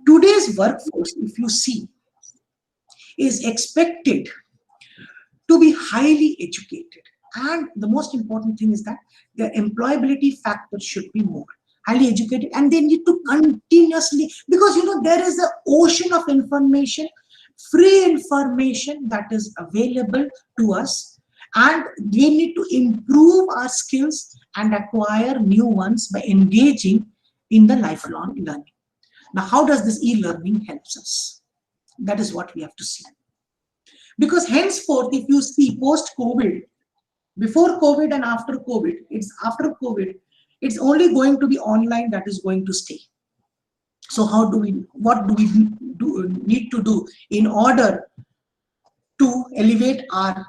Today's workforce, if you see, is expected to be highly educated. And the most important thing is that the employability factor should be more highly educated, and they need to continuously, because there is an ocean of information, free information that is available to us, and we need to improve our skills and acquire new ones by engaging in the lifelong learning. Now, how does this e-learning helps us? That is what we have to see. Because henceforth, if you see post-COVID, before COVID and after COVID, it's only going to be online that is going to stay. So what do we need to do in order to elevate our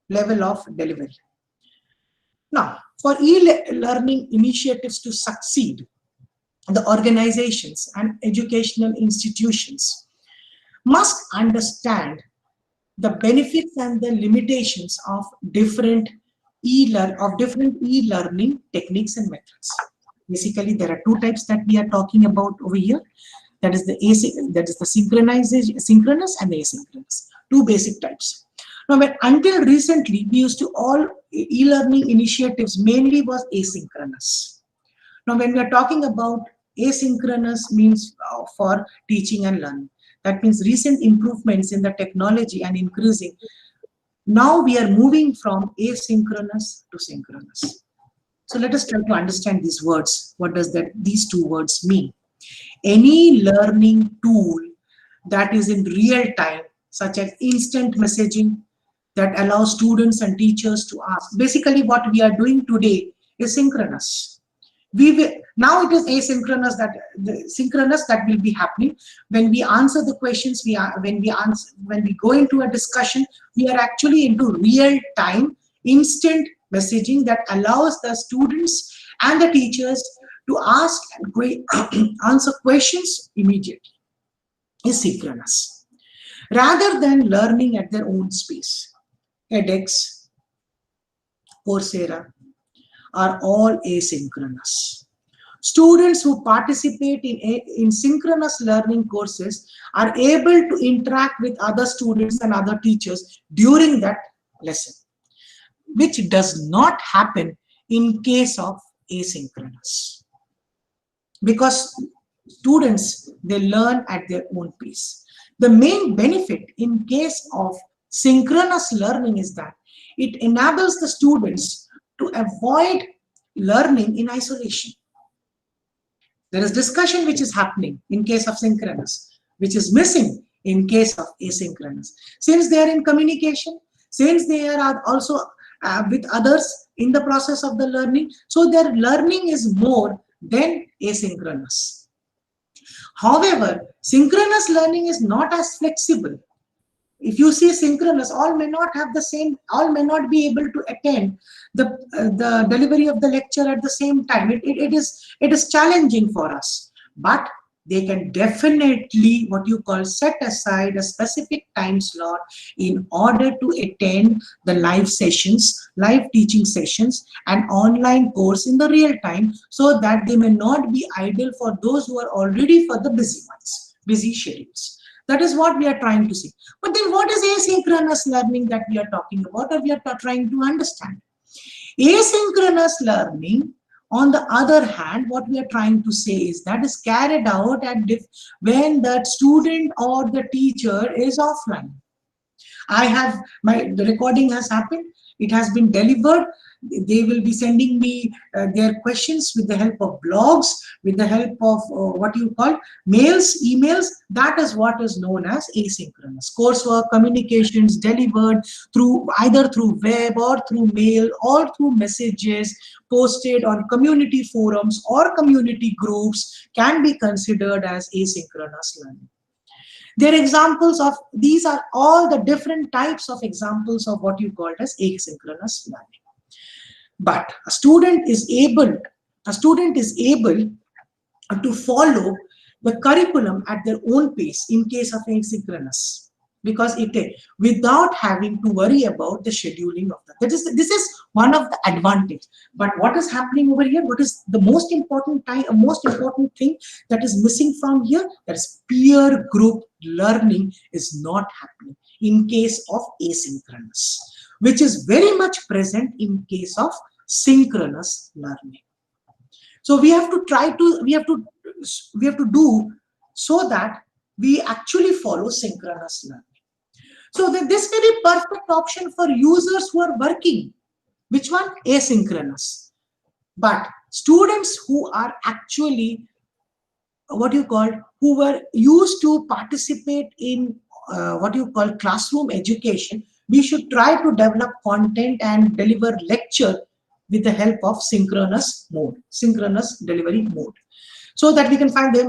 level of delivery? Now, for e-learning initiatives to succeed, the organizations and educational institutions must understand the benefits and the limitations of different e-learning techniques and methods. Basically, there are two types that we are talking about over here. That is the synchronous and the asynchronous. Two basic types. Now, until recently, we used to all e-learning initiatives mainly was asynchronous. Now, when we are talking about asynchronous means for teaching and learning. That means recent improvements in the technology and increasing. Now we are moving from asynchronous to synchronous. So let us try to understand these words. What does these two words mean? Any learning tool that is in real time, such as instant messaging, that allows students and teachers to ask. Basically, what we are doing today is synchronous. Now it is asynchronous, synchronous that will be happening when we answer the questions. When we go into a discussion, we are actually into real time instant messaging that allows the students and the teachers to ask and answer questions immediately. Is synchronous rather than learning at their own space. edX, Coursera are all asynchronous. Students who participate in synchronous learning courses are able to interact with other students and other teachers during that lesson, which does not happen in case of asynchronous. Because students, they learn at their own pace. The main benefit in case of synchronous learning is that it enables the students to avoid learning in isolation. There is discussion which is happening in case of synchronous, which is missing in case of asynchronous. Since they are in communication, since they are also with others in the process of the learning, so their learning is more than asynchronous. However, synchronous learning is not as flexible. If you see synchronous, all may not have the same, all may not be able to attend the delivery of the lecture at the same time. It is challenging for us, but they can definitely, what you call, set aside a specific time slot in order to attend the live sessions, live teaching sessions, and online course in the real time, so that they may not be idle for those who are already for the busy ones, busy schedules. That is what we are trying to see. But then what is asynchronous learning that we are talking about, or we are trying to understand? Asynchronous learning On the other hand, what we are trying to say is that is carried out at when that student or the teacher is offline. The recording has happened. It has been delivered. They will be sending me their questions with the help of blogs, with the help of what you call mails, emails. That is what is known as asynchronous coursework, communications delivered through either through web or through mail or through messages posted on community forums or community groups can be considered as asynchronous learning. They're examples of, these are all the different types of examples of what you call as asynchronous learning. But a student is able to follow the curriculum at their own pace in case of asynchronous, because without having to worry about the scheduling of that. This is one of the advantage. But what is happening over here? What is the most important thing that is missing from here? That is peer group learning is not happening in case of asynchronous, which is very much present in case of synchronous learning. So we have to do so that we actually follow synchronous learning. So this may be perfect option for users who are working. Which one? Asynchronous. But students who are actually who were used to participate in what you call classroom education, we should try to develop content and deliver lecture with the help of synchronous delivery mode, so that we can find they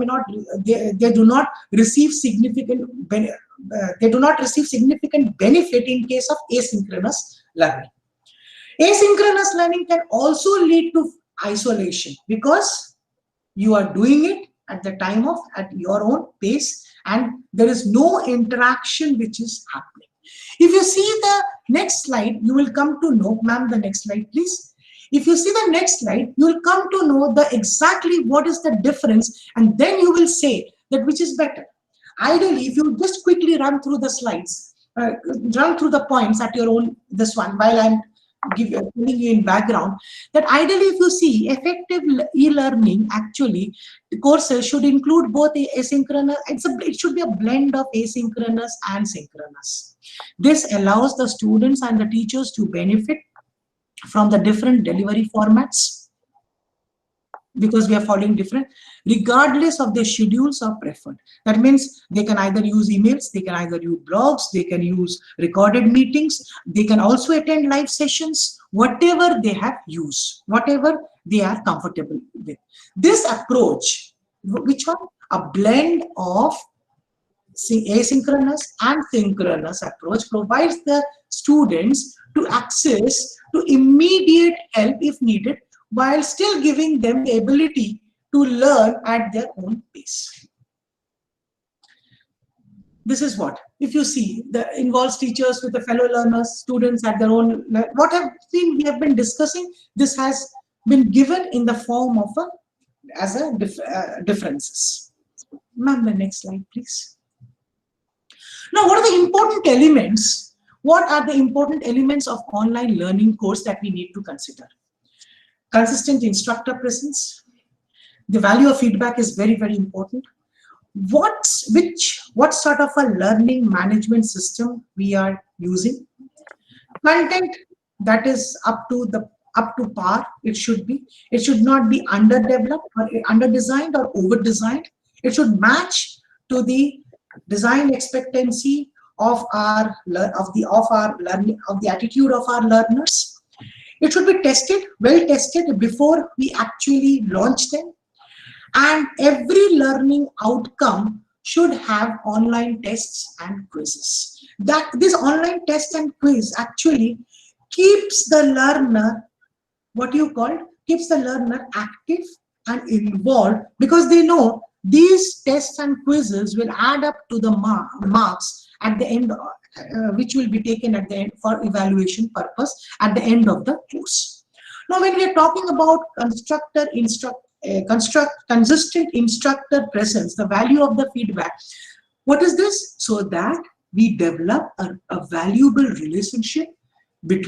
do not receive significant benefit in case of asynchronous learning. Asynchronous learning can also lead to isolation, because you are doing it at your own pace, and there is no interaction which is happening. If you see the next slide, you will come to know, ma'am, the next slide, please. If you see the next slide, you will come to know exactly what is the difference, and then you will say that which is better. Ideally, if you just quickly run through the slides, run through the points at your own, this one, while I'm telling you in background, that ideally, if you see effective e-learning, actually, the courses should include both asynchronous, it should be a blend of asynchronous and synchronous. This allows the students and the teachers to benefit from the different delivery formats, because we are following different, regardless of their schedules or preferred. That means they can either use emails, they can either use blogs, they can use recorded meetings, they can also attend live sessions, whatever they have used, whatever they are comfortable with. This approach, which one? A blend of asynchronous and synchronous approach, provides the students to access to immediate help if needed, while still giving them the ability to learn at their own pace. This is what, if you see, involves teachers with the fellow learners, students at their own, what we have been discussing, this has been given in the form of differences. Ma'am, the next slide, please. Now, what are the important elements? What are the important elements of online learning course that we need to consider? Consistent instructor presence. The value of feedback is very, very important. What sort of a learning management system we are using? Content that is up to par. It should be. It should not be underdeveloped or underdesigned or overdesigned. It should match to the design expectancy of the attitude of our learners. It should be tested, well tested, before we actually launch them. And every learning outcome should have online tests and quizzes. This online test and quiz actually keeps the learner, keeps the learner active and involved, because they know these tests and quizzes will add up to the marks at the end, which will be taken at the end for evaluation purpose at the end of the course. Now, when we are talking about consistent instructor presence, the value of the feedback, what is this? So that we develop a valuable relationship with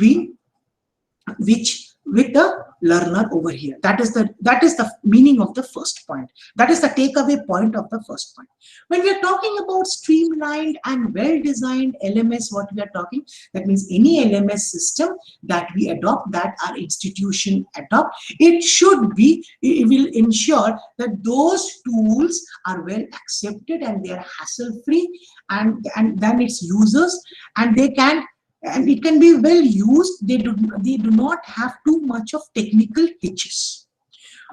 the learner over here. That is the meaning of the first point. That is the takeaway point of the first point. When we are talking about streamlined and well-designed LMS, what we are talking, that means any LMS system that we adopt, that our institution adopt, it will ensure that those tools are well accepted and they are hassle-free, and then its users, and it can be well used. They do not have too much of technical hitches.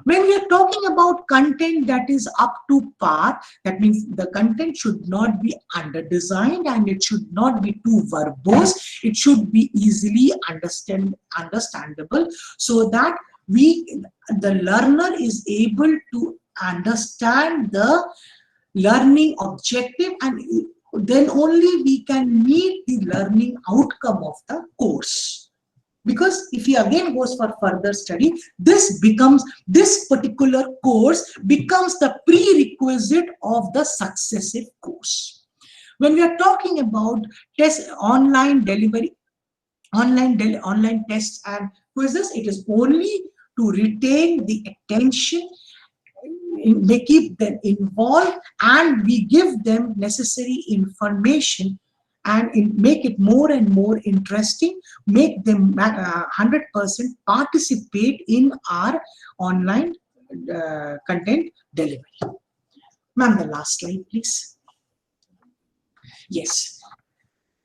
When we are talking about content that is up to par, that means the content should not be under-designed and it should not be too verbose. It should be easily understandable, so that the learner is able to understand the learning objective, and then only we can meet the learning outcome of the course. Because if he again goes for further study, this particular course becomes the prerequisite of the successive course. When we are talking about online tests and quizzes, it is only to retain the attention. They keep them involved, and we give them necessary information and make it more and more interesting, make them 100% participate in our online content delivery. Ma'am, the last slide, please. Yes.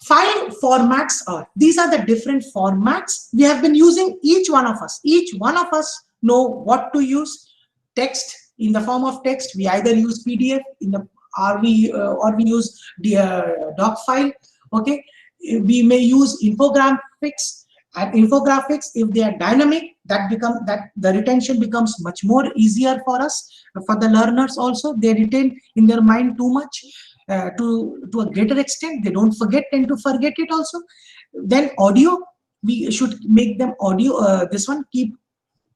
File formats these are the different formats we have been using. Each one of us know what to use. Text, in the form of text, we either use PDF or we use the doc file. Okay, we may use infographics, and infographics, if they are dynamic, the retention becomes much more easier for us. For the learners also, they retain in their mind too much to a greater extent. They don't tend to forget it also. Then audio, we should make them audio. This one, keep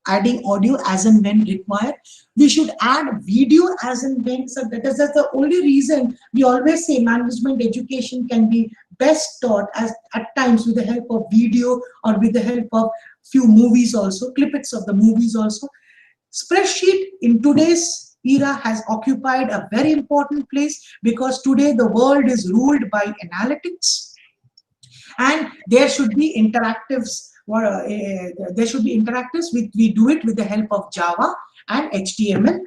adding audio as and when required. We should add video as and when. So that's the only reason we always say management education can be best taught at times with the help of video or with the help of few movies also, clippets of the movies also. Spreadsheet in today's era has occupied a very important place, because today the world is ruled by analytics, and there should be interactives. There should be interactives. We do it with the help of Java and HTML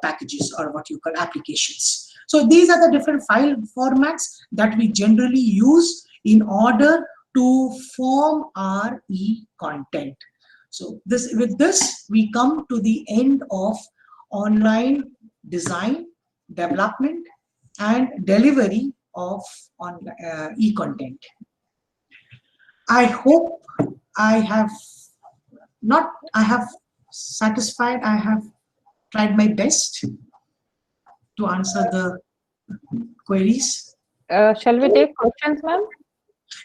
packages, or what you call applications. So these are the different file formats that we generally use in order to form our e-content. So with this we come to the end of online design, development and delivery of e-content. I hope I have satisfied. I have tried my best to answer the queries. Shall we take questions, ma'am?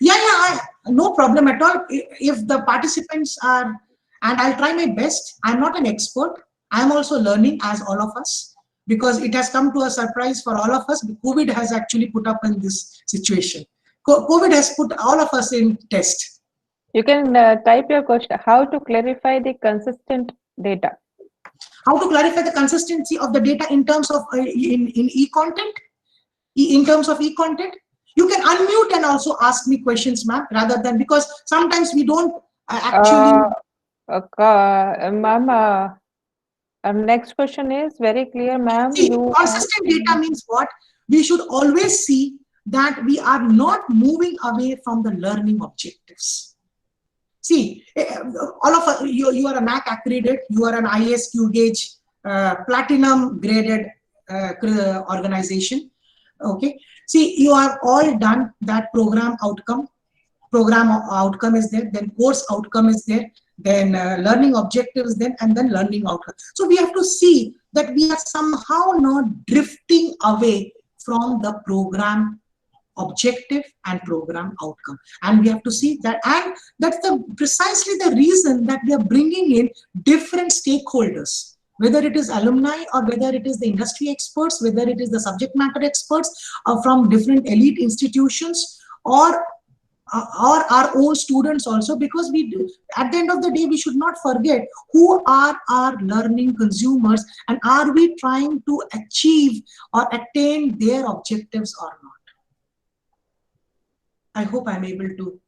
Yeah, no problem at all. If the participants are, and I'll try my best. I'm not an expert. I'm also learning, as all of us, because it has come to a surprise for all of us. COVID has actually put up in this situation. COVID has put all of us in test. You can type your question. How to clarify the consistent data? How to clarify the consistency of the data in terms of in e-content? In terms of e-content, you can unmute and also ask me questions, ma'am, rather than, because sometimes we don't actually. Ma'am, next question is very clear, ma'am. Consistent data means what? We should always see that we are not moving away from the learning objectives. See, all of us, you are a NAAC accredited, you are an ISQ gauge, platinum graded organization. Okay. See, you have all done that program outcome. Program outcome is there, then course outcome is there, then learning objectives, and then learning outcome. So we have to see that we are somehow not drifting away from the program objective and program outcome, and we have to see that, and that's precisely the reason that we are bringing in different stakeholders, whether it is alumni or whether it is the industry experts, whether it is the subject matter experts from different elite institutions, or or our own students also, because we do, at the end of the day, we should not forget who are our learning consumers, and are we trying to achieve or attain their objectives or not. I hope I'm able to.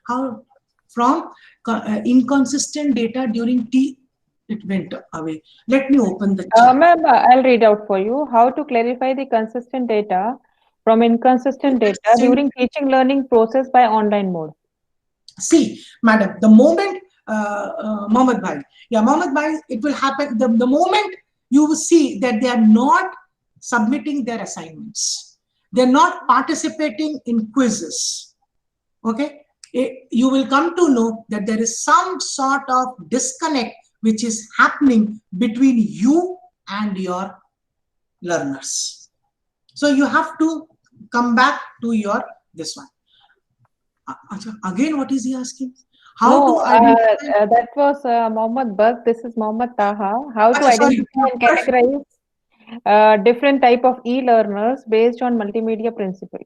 How from inconsistent data during T, it went away. Let me open the chat. Ma'am, I'll read out for you. How to clarify the consistent data from inconsistent data during teaching learning process by online mode. See, madam, the moment, Mohammed Bhai, yeah, Mohammed Bhai, it will happen, the moment you will see that they are not submitting their assignments, they're not participating in quizzes, okay, you will come to know that there is some sort of disconnect which is happening between you and your learners. So you have to come back to your this one. Again, what is he asking? How to identify? That was Mohammed Bas. This is Mohammed Taha. How to Sorry. identify and categorize different type of e-learners based on multimedia principle.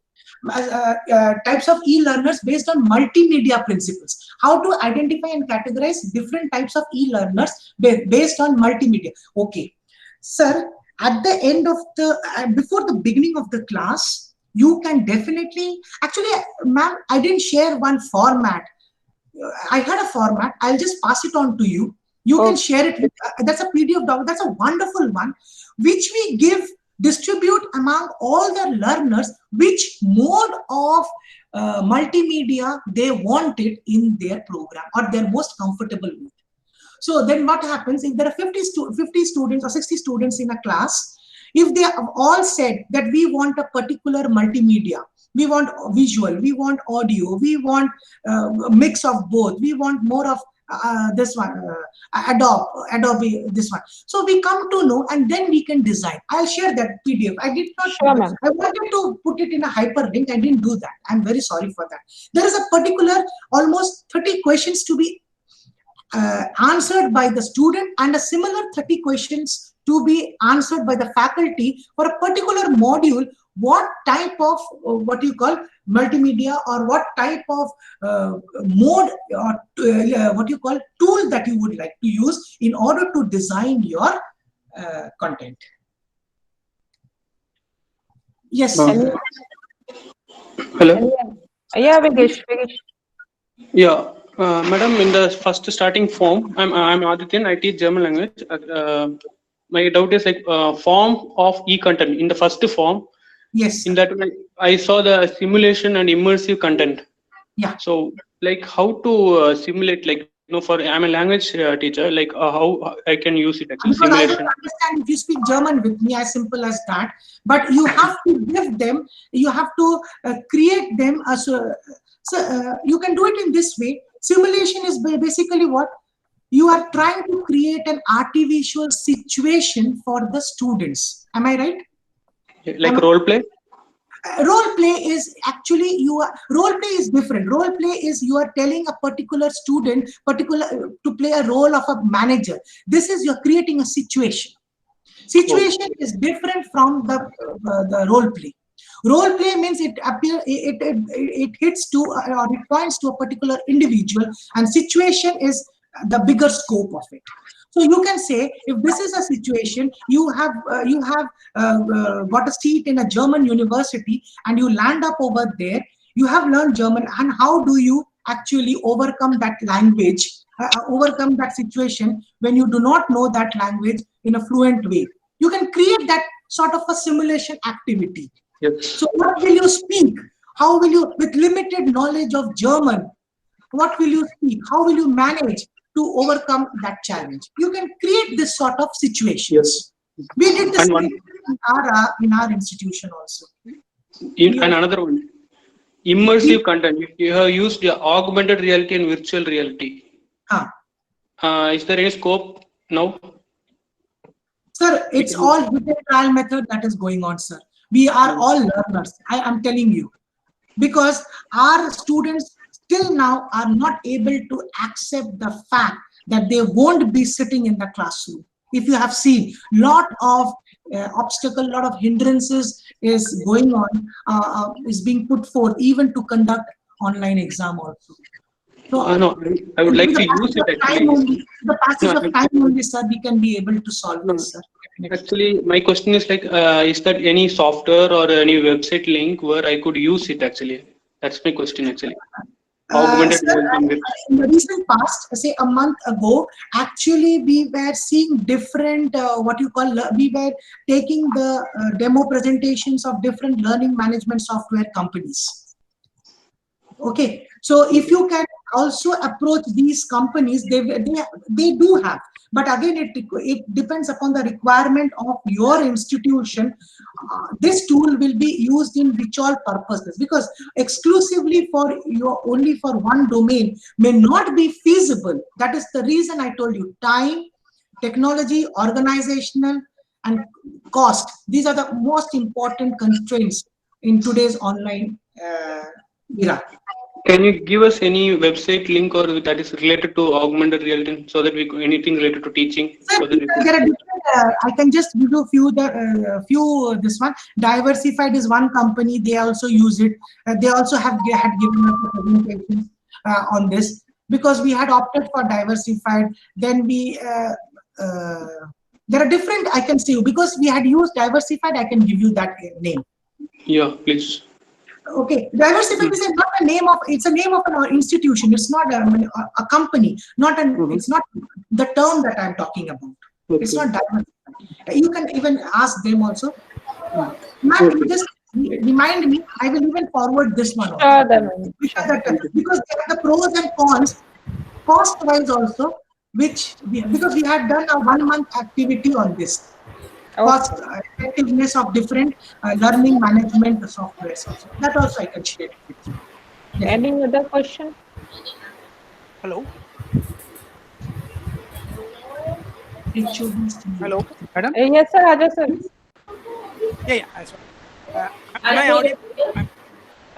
Types of e-learners based on multimedia principles. How to identify and categorize different types of e-learners based on multimedia. Okay, sir, at the end of the, before the beginning of the class, you can definitely, actually, ma'am, I didn't share one format. I had a format. I'll just pass it on to you. You can share it with, that's a PDF document. That's a wonderful one, which we distribute among all the learners, which mode of multimedia they wanted in their program or they're most comfortable with. So then what happens if there are 50 students or 60 students in a class, if they have all said that we want a particular multimedia, we want visual, we want audio, we want a mix of both, we want more of this one, Adobe, this one. So we come to know, and then we can design. I'll share that PDF. I did not, sure, I wanted to put it in a hyperlink. I didn't do that. I'm very sorry for that. There is a particular, almost 30 questions to be answered by the student, and a similar 30 questions to be answered by the faculty for a particular module. What type of what you call multimedia, or what type of mode, or what you call tool that you would like to use in order to design your content. Yes. Hello. Yeah, Vigesh. Yeah, madam, in the first starting form, I'm Adityan. I teach German language. My doubt is like form of e-content. In the first form, yes, in that one, I saw the simulation and immersive content. Yeah. So like how to simulate, like, you know, for I'm a language teacher, like how I can use it actually. Because I Simulation. don't understand if you speak German with me, as simple as that. But you have to give them, you have to create them as a, so you can do it in this way. Simulation is basically what? You are trying to create an artificial situation for the students. Am I right? Like role play? Role play is actually, role play is different. Role play is you are telling a particular student to play a role of a manager. This is you're creating a situation. Situation is different from the role play. Role play means it hits to, or it points to a particular individual, and situation is the bigger scope of it. So you can say, if this is a situation, you have got a seat in a German university and you land up over there, you have learned German, and how do you actually overcome that language, overcome that situation when you do not know that language in a fluent way? You can create that sort of a simulation activity. Yes. So what will you speak? How will you, with limited knowledge of German, what will you speak? How will you manage to overcome that challenge? You can create this sort of situations. Yes. We did this in our institution also. And another one, immersive content. You have used augmented reality and virtual reality. Is there any scope now? Sir, it's all hidden trial method that is going on, sir. We are all learners, I am telling you, because our students till now are not able to accept the fact that they won't be sitting in the classroom. If you have seen, lot of obstacle, lot of hindrances is going on, is being put forth even to conduct online exam also. So No, I would like to use it actually. The passage No, of time only, sir, we can be able to solve No, this, sir. Definitely. Actually, my question is like, is there any software or any website link where I could use it actually? That's my question actually. Augmented Sir, reality. in the recent past, say a month ago, actually we were seeing different, we were taking the demo presentations of different learning management software companies. Okay, so if you can also approach these companies, they do have, but again it depends upon the requirement of your institution. This tool will be used in which all purposes, because exclusively for your only for one domain may not be feasible. That is the reason I told you time, technology, organizational, and cost. These are the most important constraints in today's online era. Can you give us any website link or that is related to augmented reality so that anything related to teaching? So that There are different, I can just give you this one. Diversified is one company. They also use it. They also had given us a presentation on this, because we had opted for Diversified. Then there are different, I can see you, because we had used Diversified. I can give you that name. Yeah, please. Okay, Diversified is not a name of, it's a name of an institution. It's not a company, it's not the term that I'm talking about. Okay. It's not Diversified. You can even ask them also. Ma'am, you just remind me, I will even forward this one also. Sure, then. Because there are the pros and cons, cost-wise also, because we had done a 1 month activity on this. Cost effectiveness of different learning management softwares also. That also I can share with you. Any other question? Hello. HOD. Hello, madam. Yes, sir, Ajay, sir. Yeah. Am I audible?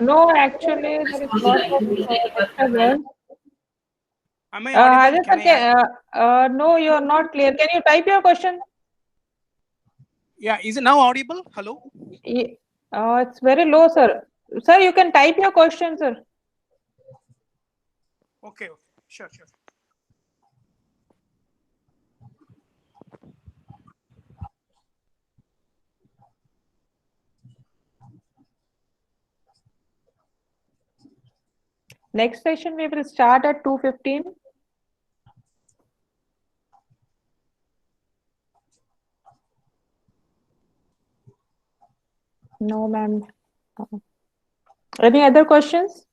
No, actually, there is lot of disturbance. Am I audible? Ajay, sir, no, you are not clear. Can you type your question? Yeah, is it now audible? Hello. It's very low, sir. Sir, you can type your question, sir. Okay. Sure. Next session we will start at 2:15. No, ma'am. Any other questions?